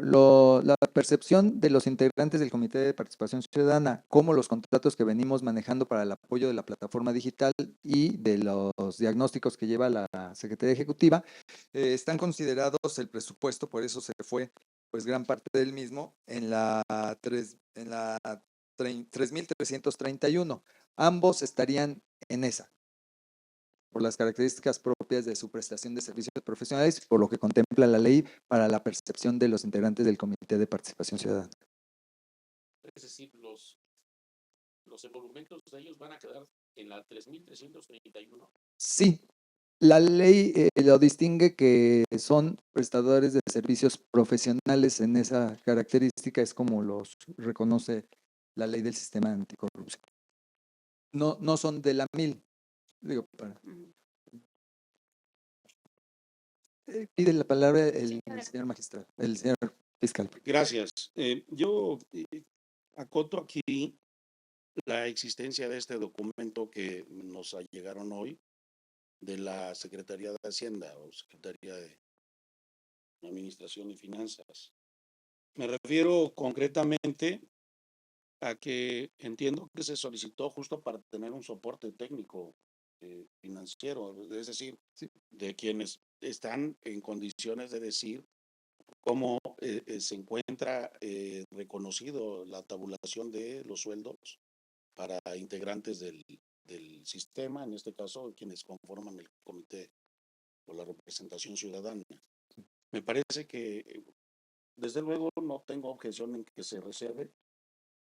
la percepción de los integrantes del Comité de Participación Ciudadana como los contratos que venimos manejando para el apoyo de la plataforma digital y de los diagnósticos que lleva la Secretaría Ejecutiva, están considerados el presupuesto, por eso se fue pues gran parte del mismo en la 3,331. Ambos estarían en esa, por las características propias de su prestación de servicios profesionales, por lo que contempla la ley para la percepción de los integrantes del Comité de Participación Ciudadana. Es decir, los emolumentos de ellos van a quedar en la 3,331. Sí, la ley lo distingue que son prestadores de servicios profesionales en esa característica, es como los reconoce la ley del sistema anticorrupción. No son de la 1000. Digo, pide la palabra el señor magistrado, el señor fiscal. Gracias. Yo acoto aquí la existencia de este documento que nos llegaron hoy de la Secretaría de Hacienda o Secretaría de Administración y Finanzas. Me refiero concretamente a que entiendo que se solicitó justo para tener un soporte técnico financiero, es decir, de quienes están en condiciones de decir cómo se encuentra reconocido la tabulación de los sueldos para integrantes del sistema, en este caso quienes conforman el Comité por la representación ciudadana. Me parece que, desde luego, no tengo objeción en que se reserve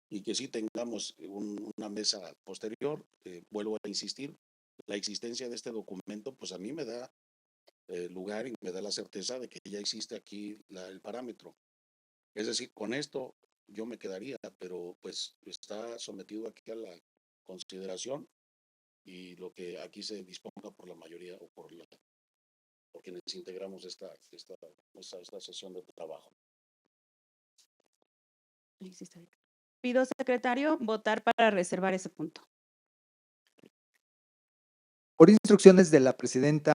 y que sí tengamos una mesa posterior. Vuelvo a insistir, la existencia de este documento, pues a mí me da lugar y me da la certeza de que ya existe aquí el parámetro. Es decir, con esto yo me quedaría, pero pues está sometido aquí a la consideración y lo que aquí se disponga por la mayoría o por quienes integramos esta sesión de trabajo. Pido, secretario, votar para reservar ese punto. Por instrucciones de la presidenta,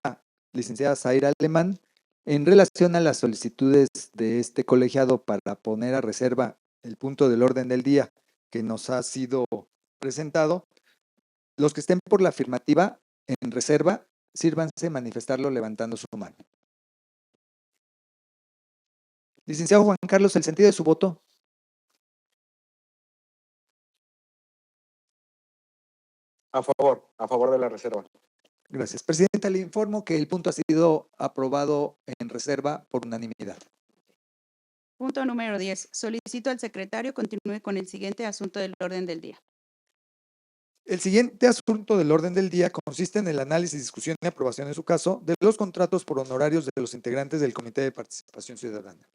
licenciada Zaira Alemán, en relación a las solicitudes de este colegiado para poner a reserva el punto del orden del día que nos ha sido presentado, los que estén por la afirmativa en reserva, sírvanse manifestarlo levantando su mano. Licenciado Juan Carlos, ¿el sentido de su voto? A favor de la reserva. Gracias. Presidenta, le informo que el punto ha sido aprobado en reserva por unanimidad. Punto número 10. Solicito al secretario continúe con el siguiente asunto del orden del día. El siguiente asunto del orden del día consiste en el análisis, discusión y aprobación en su caso de los contratos por honorarios de los integrantes del Comité de Participación Ciudadana.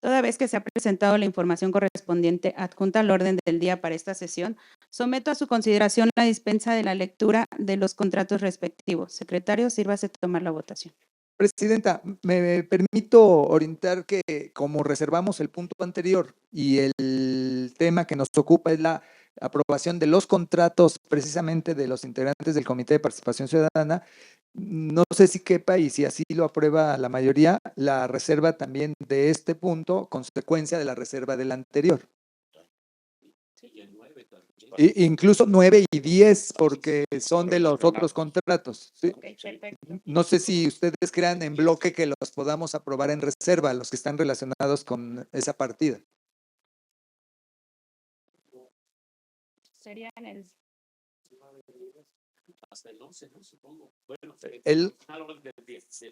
Toda vez que se ha presentado la información correspondiente adjunta al orden del día para esta sesión, someto a su consideración la dispensa de la lectura de los contratos respectivos. Secretario, sírvase a tomar la votación. Presidenta, me permito orientar que como reservamos el punto anterior y el tema que nos ocupa es la aprobación de los contratos precisamente de los integrantes del Comité de Participación Ciudadana, no sé si quepa y si así lo aprueba la mayoría, la reserva también de este punto, consecuencia de la reserva del anterior. Incluso 9 y 10 porque son de los otros contratos. ¿Sí? Okay, perfecto. No sé si ustedes crean en bloque que los podamos aprobar en reserva, los que están relacionados con esa partida. Serían el... Hasta el 11, ¿no? Supongo. Bueno, El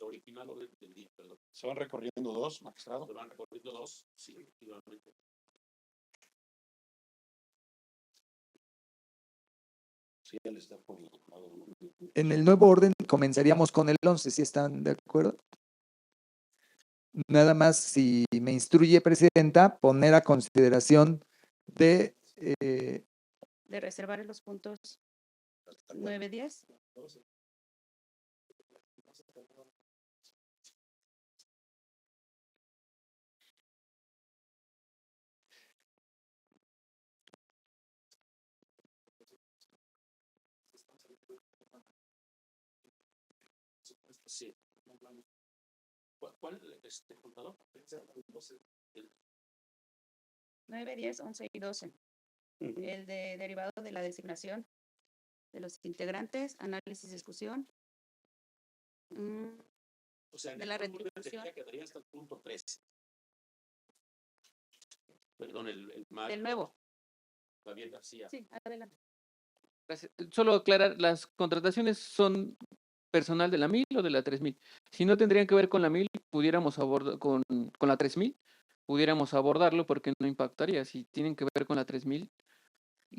original orden del día, perdón. Se van recorriendo dos, magistrado. Se van recorriendo dos, sí, efectivamente. Sí, él está por en el nuevo orden comenzaríamos con el 11, ¿sí están de acuerdo? Nada más, si me instruye, Presidenta, poner a consideración de reservar los puntos 9, 10. Sí. ¿Cuál contador? 9, 10, 11 y 12. El de derivado de la designación de los integrantes, análisis, discusión. O sea, de la retribución. Quedaría hasta el punto 13. Perdón, del nuevo. Javier García. Sí, adelante. Gracias. Solo aclarar, las contrataciones son personal de la 1000 o de la 3000. Si no tendrían que ver con la 1000, pudiéramos abordar con la 3000, pudiéramos abordarlo porque no impactaría. Si tienen que ver con la 3000,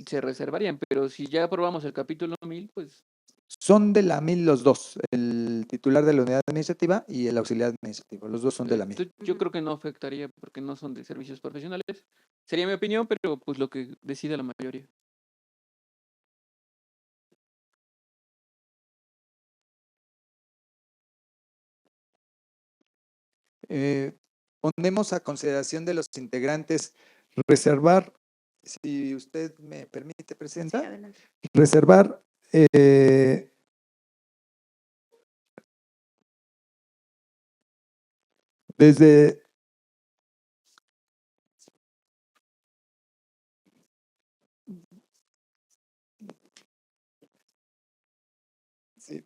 se reservarían, pero si ya aprobamos el capítulo 1000, pues... Son de la 1000 los dos, el titular de la unidad administrativa y el auxiliar administrativo, los dos son de la 1000. Yo creo que no afectaría porque no son de servicios profesionales. Sería mi opinión, pero pues lo que decida la mayoría. Ponemos a consideración de los integrantes reservar, si usted me permite, Presidenta, Sí, adelante. reservar desde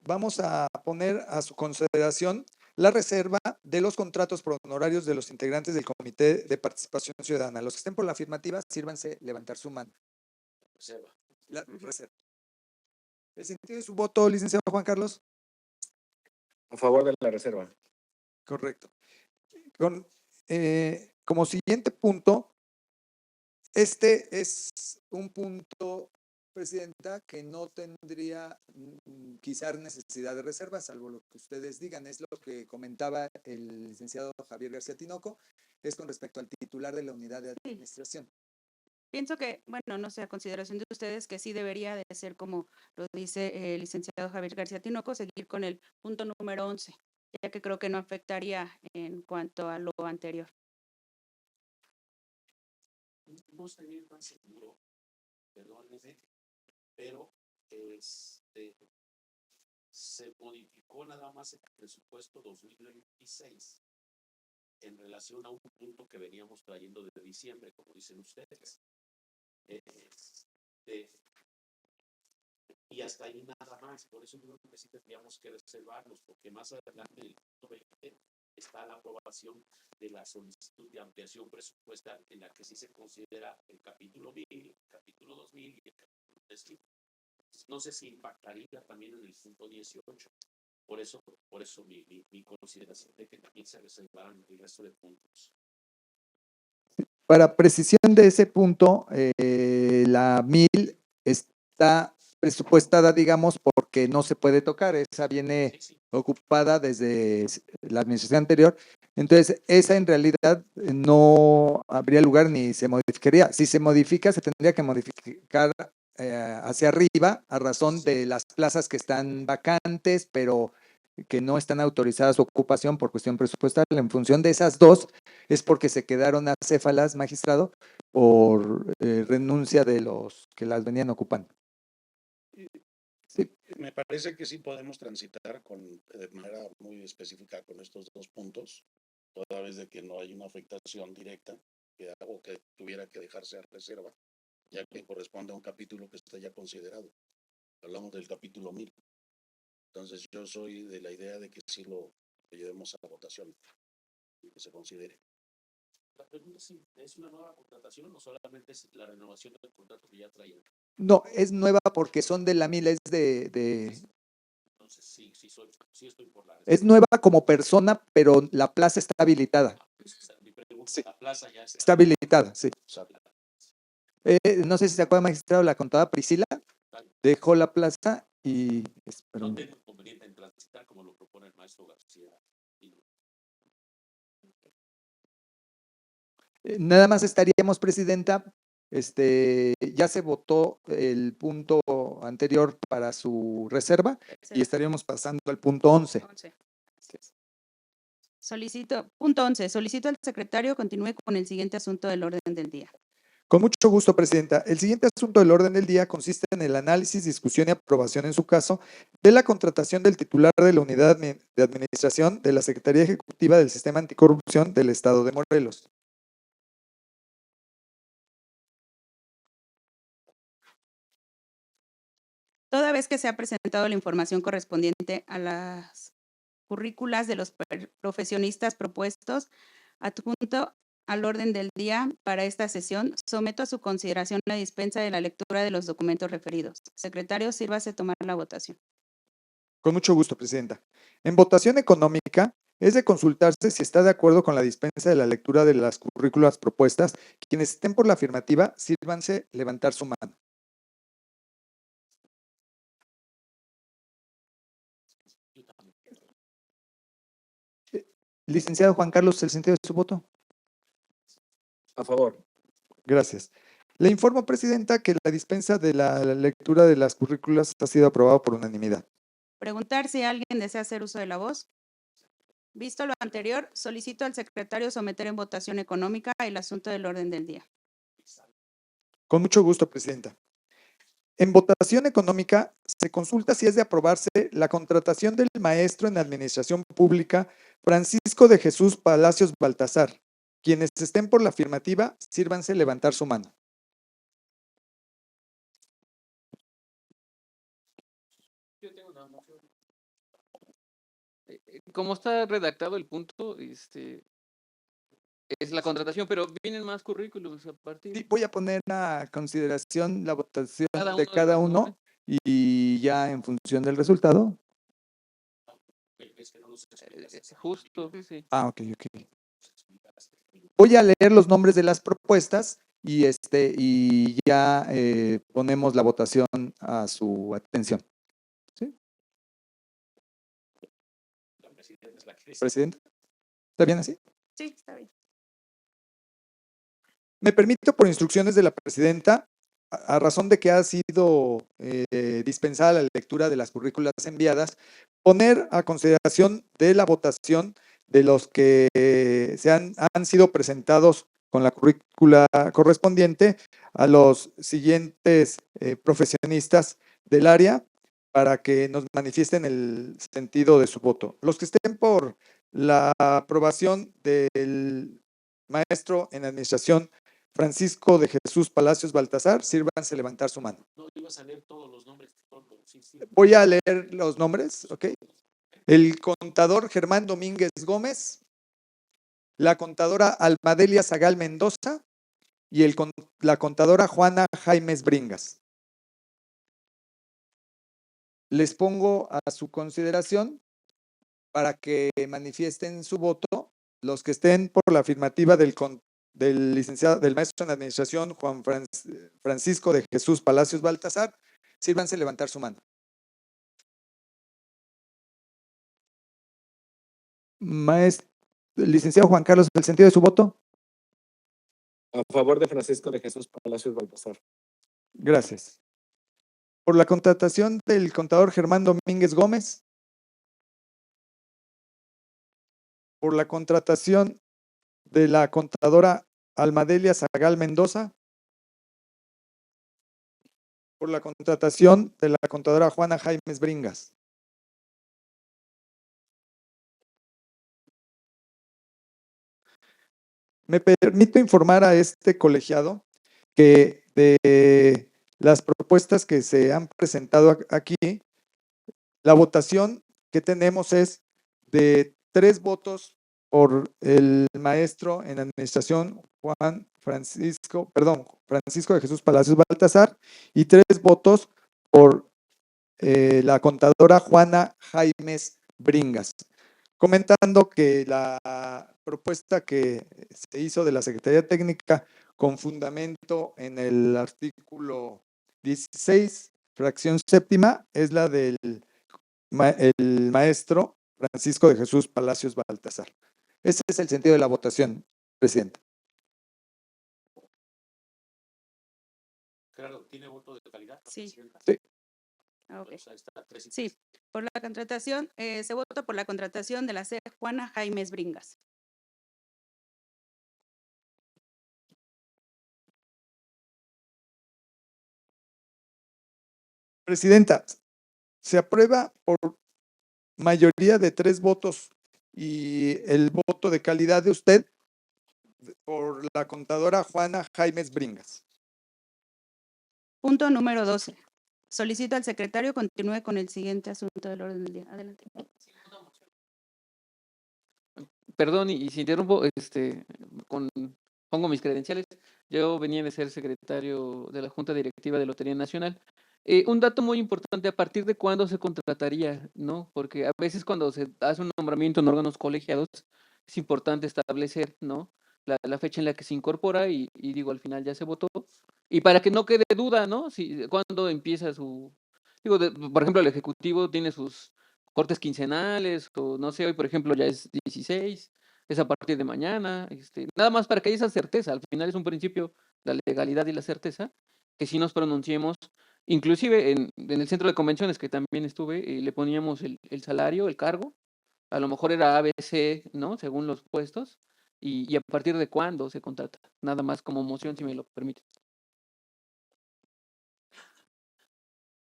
vamos a poner a su consideración la reserva de los contratos por honorarios de los integrantes del Comité de Participación Ciudadana. Los que estén por la afirmativa, sírvanse levantar su mano. Reserva. La reserva. ¿El sentido de su voto, licenciado Juan Carlos? A favor de la reserva. Correcto. Como siguiente punto, este es un punto, Presidenta, que no tendría quizás necesidad de reserva, salvo lo que ustedes digan. Es lo que comentaba el licenciado Javier García Tinoco, es con respecto al titular de la unidad de administración. Pienso que, bueno, no sé, a consideración de ustedes, que sí debería de ser, como lo dice el licenciado Javier García Tinoco, seguir con el punto número 11, ya que creo que no afectaría en cuanto a lo anterior. No estoy tan seguro, perdónenme, pero se modificó nada más el presupuesto 2026 en relación a un punto que veníamos trayendo desde diciembre, como dicen ustedes. Y hasta ahí nada más. Por eso yo creo que sí tendríamos que reservarnos, porque más adelante en el punto 20 está la aprobación de la solicitud de ampliación presupuestal, en la que sí se considera el capítulo 1000, el capítulo 2000 y el capítulo 3000. No sé si impactaría también en el punto 18. Por eso mi consideración de que también se reservaran el resto de puntos. Para precisión de ese punto, la 1000 está presupuestada, digamos, porque no se puede tocar. Esa viene ocupada desde la administración anterior. Entonces, esa en realidad no habría lugar ni se modificaría. Si se modifica, se tendría que modificar hacia arriba a razón de las plazas que están vacantes, pero que no están autorizadas su ocupación por cuestión presupuestal. En función de esas dos, es porque se quedaron acéfalas, magistrado, por renuncia de los que las venían ocupando. Sí. Me parece que sí podemos transitar de manera muy específica con estos dos puntos, toda vez de que no hay una afectación directa, que algo que tuviera que dejarse a reserva, ya que corresponde a un capítulo que está ya considerado. Hablamos del capítulo 1000. Entonces yo soy de la idea de que sí lo llevemos a la votación y que se considere. La pregunta es una nueva contratación o solamente es la renovación del contrato que ya traían. No, es nueva porque son de la 1000, es Entonces sí estoy por la reserva. Es nueva como persona, pero la plaza está habilitada. Mi pregunta, Sí. la plaza ya Está habilitada, sí. No sé si se acuerda, magistrado, la contada Priscila dejó la plaza y... No tengo inconveniente en transitar como lo propone el maestro García. Nada más estaríamos, Presidenta, ya se votó el punto anterior para su reserva y estaríamos pasando al punto 11. Punto 11. Solicito al secretario continúe con el siguiente asunto del orden del día. Con mucho gusto, Presidenta. El siguiente asunto del orden del día consiste en el análisis, discusión y aprobación en su caso de la contratación del titular de la Unidad de Administración de la Secretaría Ejecutiva del Sistema Anticorrupción del Estado de Morelos. Toda vez que se ha presentado la información correspondiente a las currículas de los profesionistas propuestos, adjunto al orden del día para esta sesión, someto a su consideración la dispensa de la lectura de los documentos referidos. Secretario, sírvase tomar la votación. Con mucho gusto, Presidenta. En votación económica, es de consultarse si está de acuerdo con la dispensa de la lectura de las currículas propuestas. Quienes estén por la afirmativa, sírvanse levantar su mano. Licenciado Juan Carlos, ¿el sentido de su voto? A favor. Gracias. Le informo, Presidenta, que la dispensa de la lectura de las currículas ha sido aprobada por unanimidad. Preguntar si alguien desea hacer uso de la voz. Visto lo anterior, solicito al secretario someter en votación económica el asunto del orden del día. Con mucho gusto, Presidenta. En votación económica, se consulta si es de aprobarse la contratación del maestro en Administración Pública, Francisco de Jesús Palacios Baltazar. Quienes estén por la afirmativa, sírvanse levantar su mano. Yo tengo una moción. Como está redactado el punto, es la contratación, pero vienen más currículums a partir. Sí, voy a poner a consideración la votación Cada uno de de cada los uno y ya en función del resultado. Justo, sí. Ah, ok. Voy a leer los nombres de las propuestas y ya ponemos la votación a su atención. ¿Sí? Presidente, ¿está bien así? Sí, está bien. Me permito, por instrucciones de la presidenta, a razón de que ha sido dispensada la lectura de las currículas enviadas, poner a consideración de la votación de los que han sido presentados con la currícula correspondiente a los siguientes profesionistas del área para que nos manifiesten el sentido de su voto. Los que estén por la aprobación del maestro en administración Francisco de Jesús Palacios Baltasar, sírvanse levantar su mano. No ibas a leer todos los nombres. Voy a leer los nombres, ¿ok? El contador Germán Domínguez Gómez, la contadora Almadelia Zagal Mendoza y la contadora Juana Jaimes Bringas. Les pongo a su consideración para que manifiesten su voto los que estén por la afirmativa del maestro en administración Juan Francisco de Jesús Palacios Baltasar, sírvanse levantar su mano. Licenciado Juan Carlos, ¿el sentido de su voto? A favor de Francisco de Jesús Palacios Baltasar. Gracias. Por la contratación del contador Germán Domínguez Gómez. Por la contratación de la contadora Almadelia Zagal Mendoza. Por la contratación de la contadora Juana Jaimes Bringas. Me permito informar a este colegiado que de las propuestas que se han presentado aquí, la votación que tenemos es de 3 votos por el maestro en administración Francisco de Jesús Palacios Baltasar y 3 votos por la contadora Juana Jaimes Bringas. Comentando que la propuesta que se hizo de la Secretaría Técnica con fundamento en el artículo 16, fracción séptima, es la del el maestro Francisco de Jesús Palacios Baltasar. Ese es el sentido de la votación, presidente. Claro, ¿tiene voto de calidad? Sí. Sí. Ah, ok. Pues ahí está, 3 y Sí, por la contratación, se vota por la contratación de la C. Juana Jaimes Bringas. Presidenta, se aprueba por mayoría de 3 votos y el voto de calidad de usted por la contadora Juana Jaimes Bringas. Punto número 12. Solicito al secretario continúe con el siguiente asunto del orden del día. Adelante. Perdón, y si interrumpo, pongo mis credenciales. Yo venía de ser secretario de la Junta Directiva de Lotería Nacional. Un dato muy importante, ¿a partir de cuándo se contrataría? ¿No? Porque a veces cuando se hace un nombramiento en órganos colegiados, es importante establecer, ¿no? La fecha en la que se incorpora y digo, al final ya se votó. Y para que no quede duda, ¿no? Si, cuándo empieza su... Digo, por ejemplo, el Ejecutivo tiene sus cortes quincenales, o no sé, hoy por ejemplo ya es 16, es a partir de mañana, nada más para que haya esa certeza, al final es un principio, la legalidad y la certeza, que si nos pronunciemos, inclusive en el centro de convenciones que también estuve, le poníamos el salario, el cargo, a lo mejor era ABC, ¿no? Según los puestos, y a partir de cuándo se contrata, nada más como moción, si me lo permite.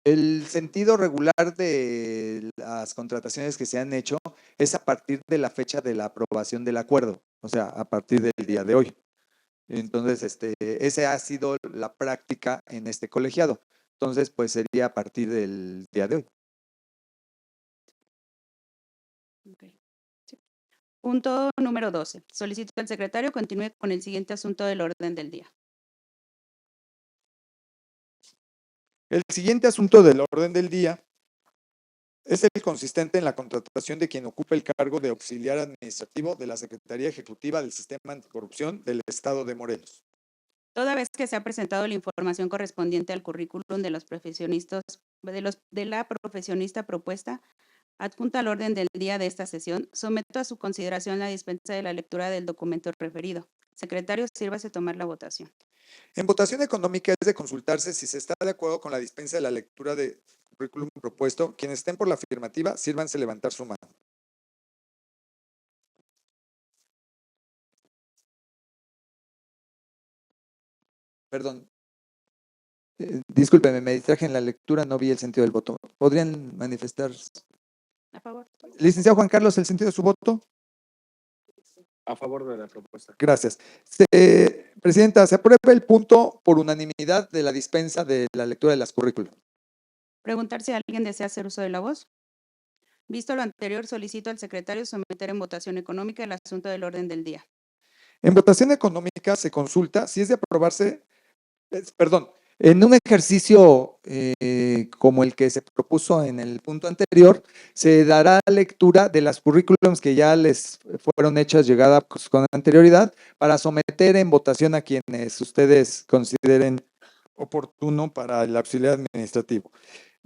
El sentido regular de las contrataciones que se han hecho es a partir de la fecha de la aprobación del acuerdo, o sea, a partir del día de hoy. Entonces, esa ha sido la práctica en este colegiado. Entonces, pues sería a partir del día de hoy. Okay. Sí. Punto número 12. Solicito al secretario continúe con el siguiente asunto del orden del día. El siguiente asunto del orden del día Es el consistente en la contratación de quien ocupe el cargo de auxiliar administrativo de la Secretaría Ejecutiva del Sistema Anticorrupción del Estado de Morelos. Toda vez que se ha presentado la información correspondiente al currículum de los profesionistas, de la profesionista propuesta, adjunta al orden del día de esta sesión, someto a su consideración la dispensa de la lectura del documento referido. Secretario, sírvase tomar la votación. En votación económica es de consultarse si se está de acuerdo con la dispensa de la lectura del currículum propuesto. Quienes estén por la afirmativa, sírvanse levantar su mano. Perdón. Discúlpeme, me distraje en la lectura, no vi el sentido del voto. ¿Podrían manifestar? A favor. Licenciado Juan Carlos, ¿el sentido de su voto? A favor de la propuesta. Gracias. Presidenta, se aprueba el punto por unanimidad de la dispensa de la lectura de las currículas. Preguntar si alguien desea hacer uso de la voz. Visto lo anterior, solicito al secretario someter en votación económica el asunto del orden del día. En votación económica se consulta si es de aprobarse, en un ejercicio como el que se propuso en el punto anterior, se dará lectura de las currículums que ya les fueron hechas llegada con anterioridad para someter en votación a quienes ustedes consideren oportuno para el auxiliar administrativo.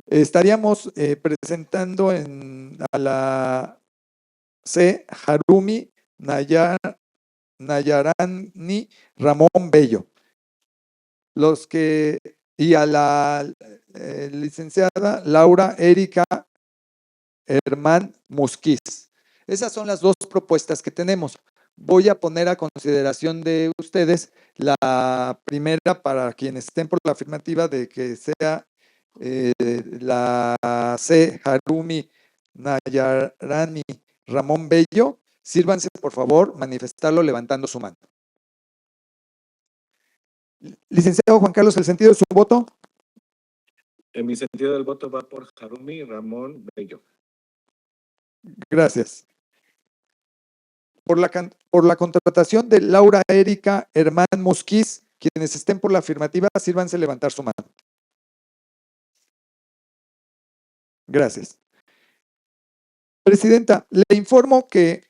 Estaríamos presentando a la C. Harumi Nayarani Ramón Bello. Y a la licenciada Laura Erika Hermán Musquiz. Esas son las dos propuestas que tenemos. Voy a poner a consideración de ustedes la primera para quienes estén por la afirmativa de que sea la C. Harumi Nayarani Ramón Bello. Sírvanse, por favor, manifestarlo levantando su mano. Licenciado Juan Carlos, ¿el sentido de su voto? En mi sentido del voto va por Harumi Ramón Bello. Gracias. Por la contratación de Laura Erika Hermán Musquiz, quienes estén por la afirmativa, sírvanse levantar su mano. Gracias. Presidenta, le informo que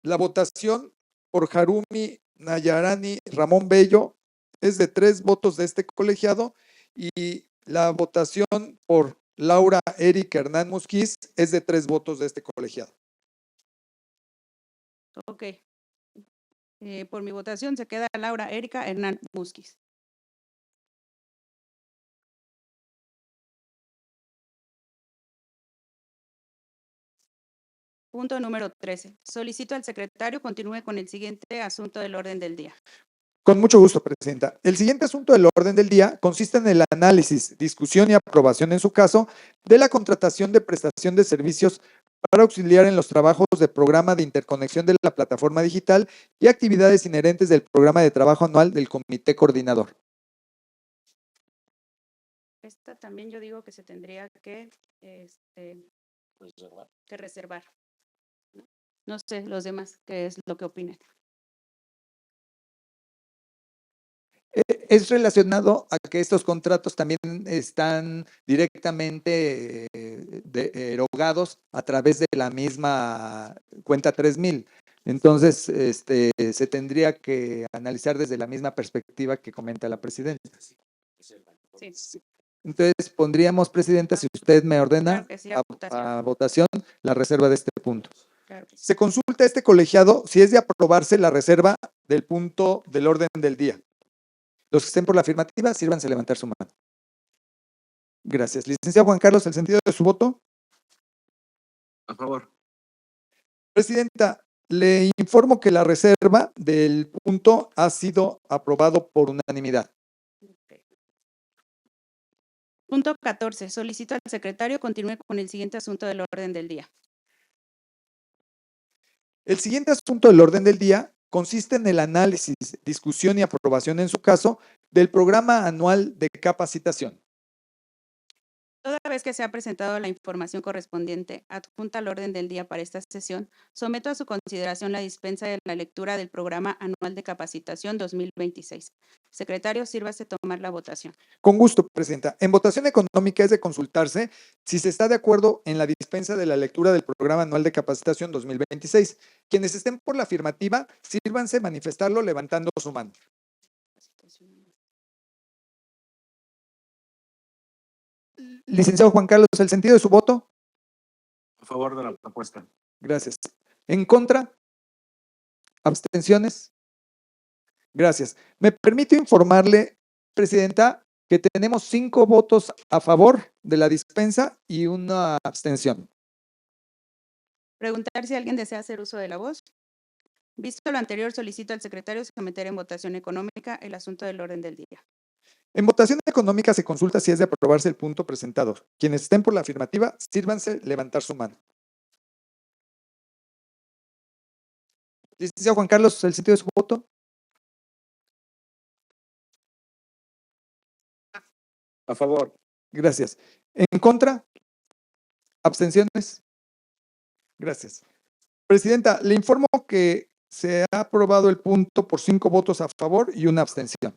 la votación por Harumi Nayarani Ramón Bello es de 3 votos de este colegiado y la votación por Laura Erika Hernán Musquiz es de 3 votos de este colegiado. Ok. Por mi votación se queda Laura Erika Hernán Musquiz. Punto número 13. Solicito al secretario continúe con el siguiente asunto del orden del día. Con mucho gusto, Presidenta. El siguiente asunto del orden del día consiste en el análisis, discusión y aprobación, en su caso, de la contratación de prestación de servicios para auxiliar en los trabajos de programa de interconexión de la plataforma digital y actividades inherentes del programa de trabajo anual del Comité Coordinador. Esta también yo digo que se tendría que reservar. No sé, los demás, ¿qué es lo que opinan? Es relacionado a que estos contratos también están directamente erogados a través de la misma cuenta 3000. Entonces, se tendría que analizar desde la misma perspectiva que comenta la presidenta. Sí. Entonces, pondríamos, Presidenta, si usted me ordena, Claro que sí, a votación la reserva de este punto. Claro que sí. Se consulta a este colegiado si es de aprobarse la reserva del punto del orden del día. Los que estén por la afirmativa, sírvanse levantar su mano. Gracias. Licenciado Juan Carlos, ¿el sentido de su voto? A favor. Presidenta, le informo que la reserva del punto ha sido aprobado por unanimidad. Punto 14. Solicito al secretario continúe con el siguiente asunto del orden del día. El siguiente asunto del orden del día consiste en el análisis, discusión y aprobación, en su caso, del programa anual de capacitación. Toda vez que se ha presentado la información correspondiente adjunta al orden del día para esta sesión, someto a su consideración la dispensa de la lectura del Programa Anual de Capacitación 2026. Secretario, sírvase tomar la votación. Con gusto, Presidenta. En votación económica es de consultarse si se está de acuerdo en la dispensa de la lectura del Programa Anual de Capacitación 2026. Quienes estén por la afirmativa, sírvanse manifestarlo levantando su mano. Licenciado Juan Carlos, ¿el sentido de su voto? A favor de la propuesta. Gracias. ¿En contra? ¿Abstenciones? Gracias. Me permito informarle, Presidenta, que tenemos 5 votos a favor de la dispensa y una abstención. Preguntar si alguien desea hacer uso de la voz. Visto lo anterior, solicito al secretario someter en votación económica el asunto del orden del día. En votación económica se consulta si es de aprobarse el punto presentado. Quienes estén por la afirmativa, sírvanse levantar su mano. Licenciado Juan Carlos, ¿el sentido de su voto? A favor. Gracias. ¿En contra? ¿Abstenciones? Gracias. Presidenta, le informo que se ha aprobado el punto por 5 votos a favor y una abstención.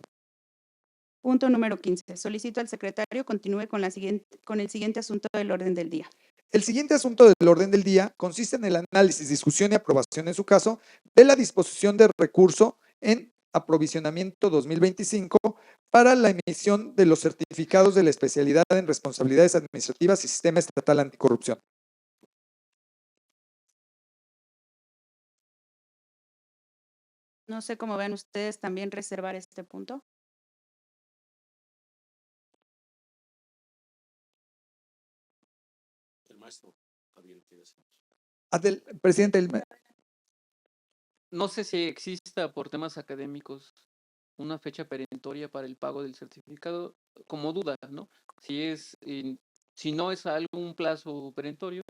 Punto número 15. Solicito al secretario continúe con el siguiente asunto del orden del día. El siguiente asunto del orden del día consiste en el análisis, discusión y aprobación en su caso de la disposición de recurso en aprovisionamiento 2025 para la emisión de los certificados de la especialidad en responsabilidades administrativas y sistema estatal anticorrupción. No sé cómo ven ustedes también reservar este punto. El maestro Javier quiere decir. Presidente, No sé si exista por temas académicos una fecha perentoria para el pago del certificado, como duda, ¿no? Si no es algún plazo perentorio,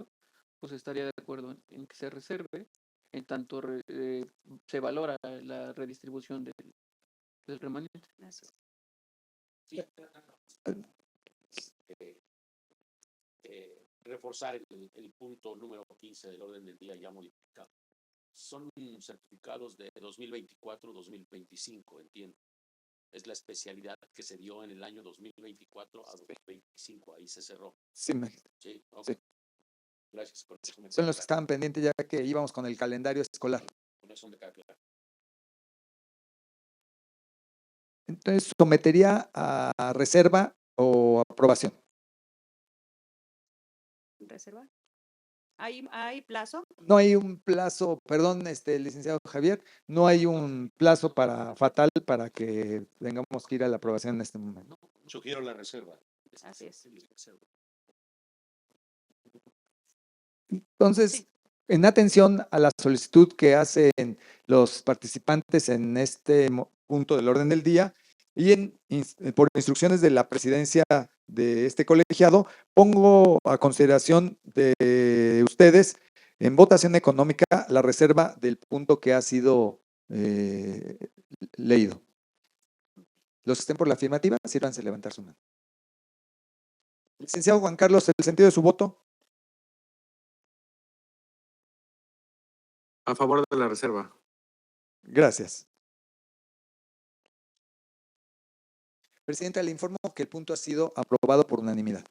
pues estaría de acuerdo en que se reserve, en tanto se valora la redistribución del remanente. Gracias. Sí. Reforzar el punto número 15 del orden del día ya modificado. Son certificados de 2024-2025, entiendo. Es la especialidad que se dio en el año 2024 a 2025, ahí se cerró. sí, Sí, okay. Sí. Gracias por eso. son los que estaban pendientes ya que íbamos con el calendario escolar. Con eso me queda claro. Entonces, sometería a reserva o aprobación. ¿Reserva? ¿Hay plazo? No hay un plazo, perdón, licenciado Javier, no hay un plazo fatal para que tengamos que ir a la aprobación en este momento. No, sugiero la reserva. Así es. Entonces, Sí. en atención a la solicitud que hacen los participantes en este punto del orden del día y por instrucciones de la presidencia de este colegiado, pongo a consideración de ustedes en votación económica la reserva del punto que ha sido leído. Los que estén por la afirmativa, sírvanse levantar su mano. Licenciado Juan Carlos, ¿el sentido de su voto? A favor de la reserva. Gracias. Presidenta, le informo que el punto ha sido aprobado por unanimidad.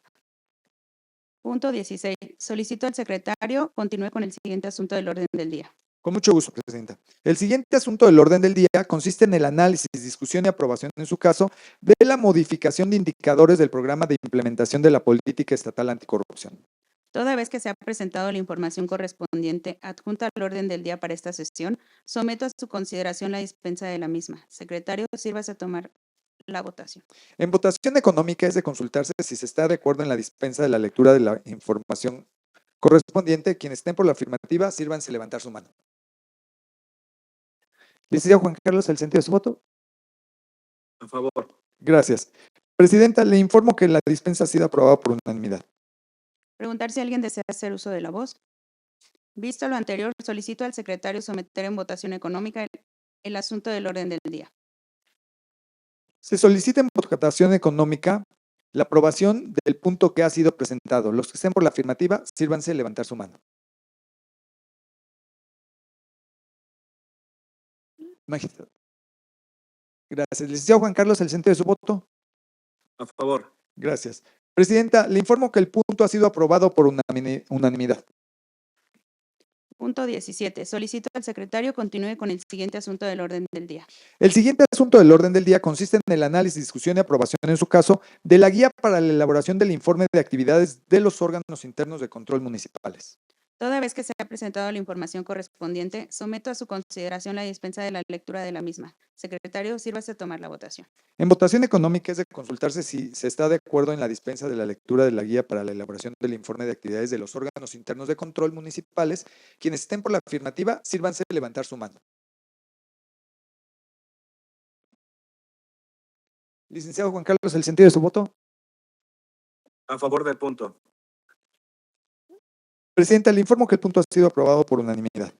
Punto 16. Solicito al secretario continúe con el siguiente asunto del orden del día. Con mucho gusto, Presidenta. El siguiente asunto del orden del día consiste en el análisis, discusión y aprobación, en su caso, de la modificación de indicadores del programa de implementación de la política estatal anticorrupción. Toda vez que se ha presentado la información correspondiente adjunta al orden del día para esta sesión, someto a su consideración la dispensa de la misma. Secretario, sírvase a tomar la votación. En votación económica es de consultarse si se está de acuerdo en la dispensa de la lectura de la información correspondiente. Quienes estén por la afirmativa, sírvanse levantar su mano. Licenciado Juan Carlos, ¿el sentido de su voto? A favor. Gracias. Presidenta, le informo que la dispensa ha sido aprobada por unanimidad. Preguntar si alguien desea hacer uso de la voz. Visto lo anterior, solicito al secretario someter en votación económica el asunto del orden del día. Se solicita en votación económica la aprobación del punto que ha sido presentado. Los que estén por la afirmativa, sírvanse levantar su mano. Magistrado. Gracias. Licenciado Juan Carlos, ¿el sentido de su voto? A favor. Gracias. Presidenta, le informo que el punto ha sido aprobado por unanimidad. Punto 17. Solicito al secretario continúe con el siguiente asunto del orden del día. El siguiente asunto del orden del día consiste en el análisis, discusión y aprobación, en su caso, de la guía para la elaboración del informe de actividades de los órganos internos de control municipales. Toda vez que se ha presentado la información correspondiente, someto a su consideración la dispensa de la lectura de la misma. Secretario, sírvase a tomar la votación. En votación económica es de consultarse si se está de acuerdo en la dispensa de la lectura de la guía para la elaboración del informe de actividades de los órganos internos de control municipales. Quienes estén por la afirmativa, sírvanse a levantar su mano. Licenciado Juan Carlos, ¿el sentido de su voto? A favor del punto. Presidenta, le informo que el punto ha sido aprobado por unanimidad.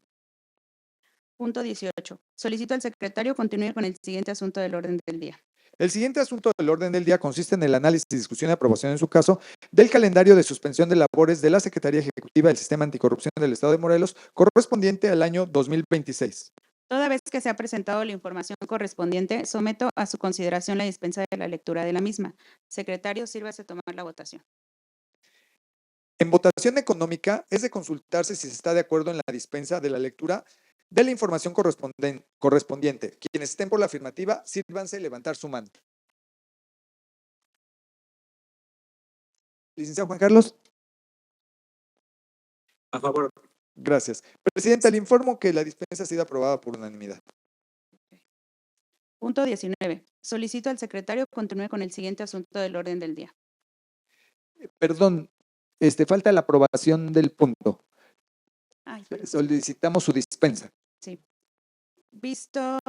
Punto 18. Solicito al secretario continúe con el siguiente asunto del orden del día. El siguiente asunto del orden del día consiste en el análisis, discusión y aprobación, en su caso, del calendario de suspensión de labores de la Secretaría Ejecutiva del Sistema Anticorrupción del Estado de Morelos, correspondiente al año 2026. Toda vez que se ha presentado la información correspondiente, someto a su consideración la dispensa de la lectura de la misma. Secretario, sírvase a tomar la votación. En votación económica es de consultarse si se está de acuerdo en la dispensa de la lectura de la información correspondiente. Quienes estén por la afirmativa, sírvanse a levantar su mano. Licenciado Juan Carlos. A favor. Gracias. Presidenta, le informo que la dispensa ha sido aprobada por unanimidad. Punto 19. Solicito al secretario continúe con el siguiente asunto del orden del día. Perdón, falta la aprobación del punto. Ay, perdón. Solicitamos su dispensa. Sí. Visto.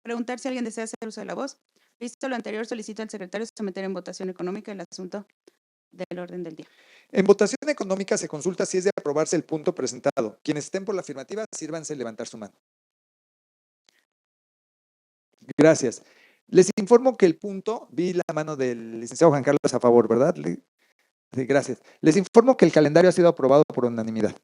Preguntar si alguien desea hacer uso de la voz. Visto lo anterior, solicito al secretario someter en votación económica el asunto del orden del día. En votación económica se consulta si es de aprobarse el punto presentado. Quienes estén por la afirmativa, sírvanse a levantar su mano. Gracias. Les informo que el punto, vi la mano del licenciado Juan Carlos a favor, ¿verdad? Sí, gracias. Les informo que el calendario ha sido aprobado por unanimidad.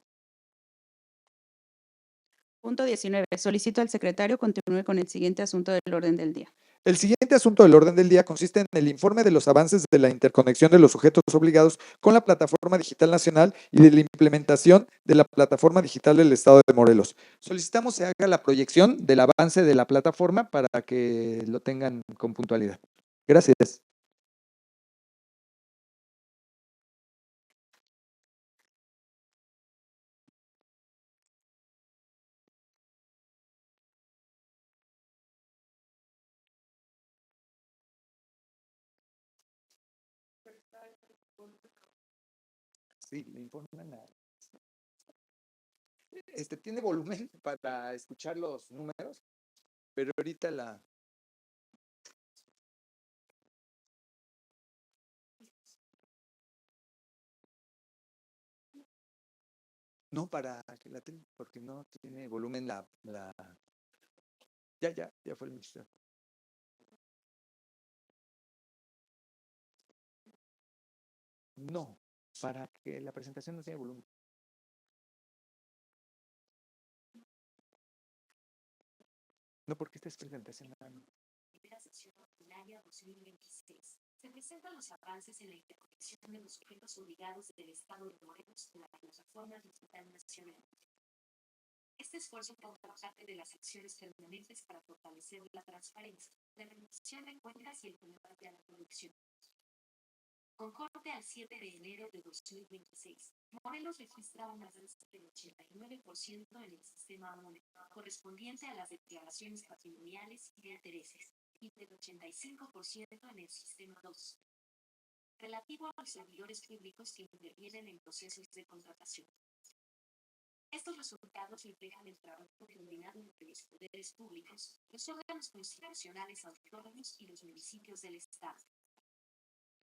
Punto 19. Solicito al secretario continúe con el siguiente asunto del orden del día. El siguiente asunto del orden del día consiste en el informe de los avances de la interconexión de los sujetos obligados con la Plataforma Digital Nacional y de la implementación de la Plataforma Digital del Estado de Morelos. Solicitamos se haga la proyección del avance de la plataforma para que lo tengan con puntualidad. Gracias. Sí, le informan tiene volumen para escuchar los números, pero ahorita no, para que la tenga, porque no tiene volumen ya fue el ministro. No, para que la presentación no tenga volumen. No, porque esta es presentación. Primera sesión ordinaria 2026. Se presentan los avances en la interconexión de los sujetos obligados del Estado de Morelos con la Plataforma Digital Nacional. Este esfuerzo forma parte de las acciones permanentes para fortalecer la transparencia, la rendición de cuentas y el combate a la corrupción. Concorde al 7 de enero de 2026, Morelos registra un avance del 89% en el sistema MONE, correspondiente a las declaraciones patrimoniales y de intereses, y del 85% en el sistema 2, relativo a los servidores públicos que intervienen en procesos de contratación. Estos resultados reflejan el trabajo coordinado entre los poderes públicos, los órganos constitucionales autónomos y los municipios del Estado.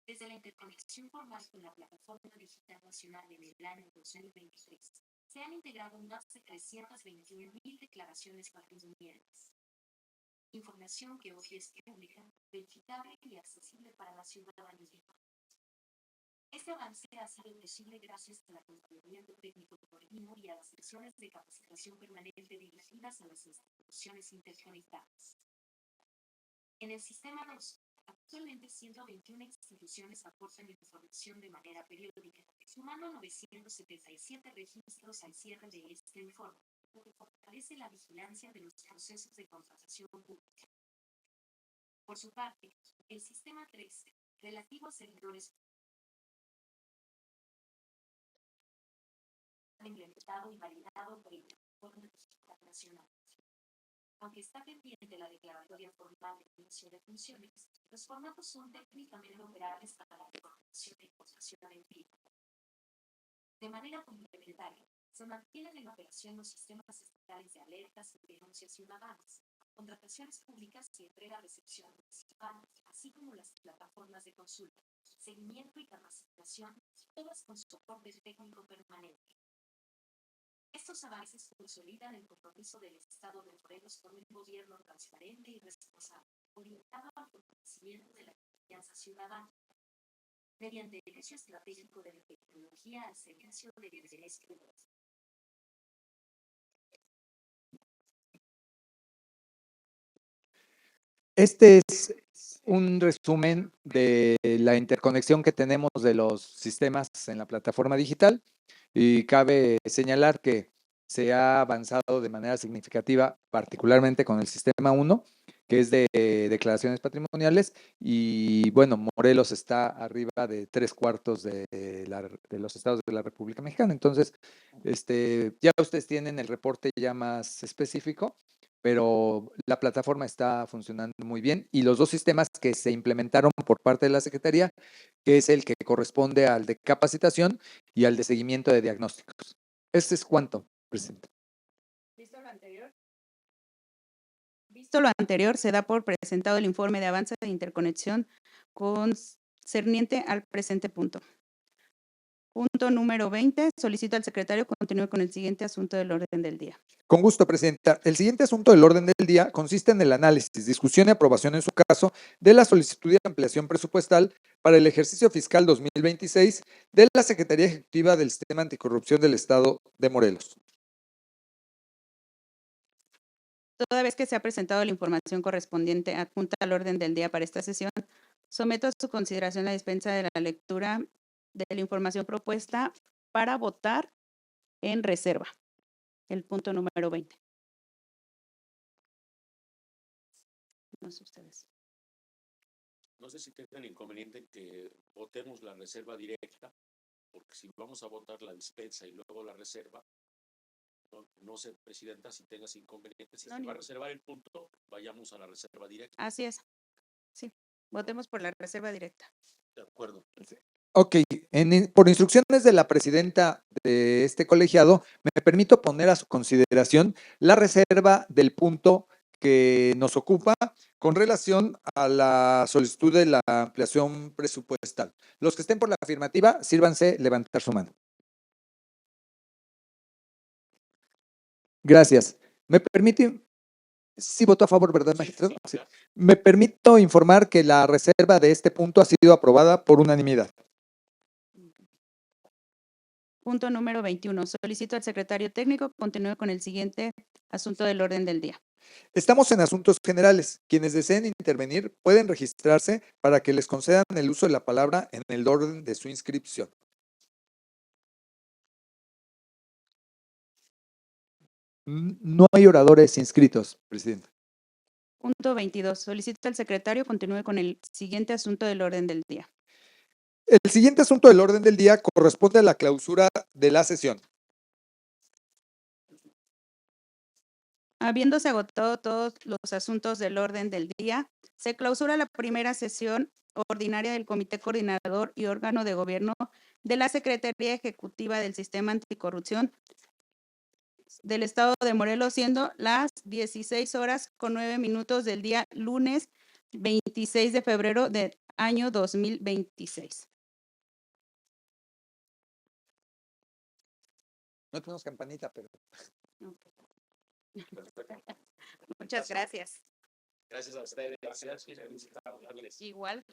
Desde la interconexión formal con la Plataforma Digital Nacional en el año 2023, se han integrado más de 321,000 declaraciones patrimoniales. información que hoy es pública, verificable y accesible para la ciudadanía. Este avance ha sido posible gracias al acompañamiento técnico coordinado y a las sesiones de capacitación permanente dirigidas a las instituciones interconectadas. En el sistema 2, actualmente 121 instituciones aportan información de manera periódica, sumando 977 registros al cierre de este informe, lo que fortalece la vigilancia de los procesos de contratación pública. Por su parte, el sistema 3, relativo a servidores implementado y validado por el Plataforma Digital Nacional. Aunque está pendiente la declaratoria formal de inicio de funciones, los formatos son técnicamente operables para la coordinación de información empírica. De manera complementaria, se mantienen en operación los sistemas estatales de alertas y denuncias ciudadanas, contrataciones públicas y entrega-recepción municipal, así como las plataformas de consulta, seguimiento y capacitación, todas con soporte técnico permanente. Estos avances consolidan el compromiso del Estado de Morelos con un gobierno transparente y responsable, orientado al fortalecimiento de la confianza ciudadana, mediante el uso estratégico de la tecnología al servicio del interés público. Este es un resumen de la interconexión que tenemos de los sistemas en la plataforma digital y cabe señalar que se ha avanzado de manera significativa, particularmente con el sistema 1, que es de declaraciones patrimoniales y bueno, Morelos está arriba de 3/4 de los estados de la República Mexicana. Entonces, ya ustedes tienen el reporte ya más específico, pero la plataforma está funcionando muy bien y los dos sistemas que se implementaron por parte de la Secretaría, que es el que corresponde al de capacitación y al de seguimiento de diagnósticos. Este es cuánto, presidente. Visto lo anterior, se da por presentado el informe de avance de interconexión concerniente al presente punto. Punto número 20. Solicito al secretario continúe con el siguiente asunto del orden del día. Con gusto, presidenta. El siguiente asunto del orden del día consiste en el análisis, discusión y aprobación en su caso de la solicitud de ampliación presupuestal para el ejercicio fiscal 2026 de la Secretaría Ejecutiva del Sistema Anticorrupción del Estado de Morelos. Toda vez que se ha presentado la información correspondiente adjunta al orden del día para esta sesión, someto a su consideración la dispensa de la lectura de la información propuesta para votar en reserva. El punto número 20. No sé ustedes. No sé si tengan inconveniente en que votemos la reserva directa, porque si vamos a votar la dispensa y luego la reserva, no sé, presidenta, si tengas inconveniente, si No, se va a ni- reservar el punto, vayamos a la reserva directa. Así es. Sí, votemos por la reserva directa. De acuerdo. Ok, por instrucciones de la presidenta de este colegiado, me permito poner a su consideración la reserva del punto que nos ocupa con relación a la solicitud de la ampliación presupuestal. Los que estén por la afirmativa, sírvanse levantar su mano. Gracias. Me permite, sí votó a favor, ¿verdad, magistrado? Sí. Me permito informar que la reserva de este punto ha sido aprobada por unanimidad. Punto número 21. Solicito al secretario técnico continúe con el siguiente asunto del orden del día. Estamos en asuntos generales. Quienes deseen intervenir pueden registrarse para que les concedan el uso de la palabra en el orden de su inscripción. No hay oradores inscritos, presidente. Punto 22. Solicito al secretario continúe con el siguiente asunto del orden del día. El siguiente asunto del orden del día corresponde a la clausura de la sesión. Habiéndose agotado todos los asuntos del orden del día, se clausura la primera sesión ordinaria del Comité Coordinador y Órgano de Gobierno de la Secretaría Ejecutiva del Sistema Anticorrupción del Estado de Morelos, siendo las 16:09 del día lunes 26 de febrero del año 2026. No tenemos campanita, pero... Muchas gracias. Gracias a ustedes. Gracias. Igual.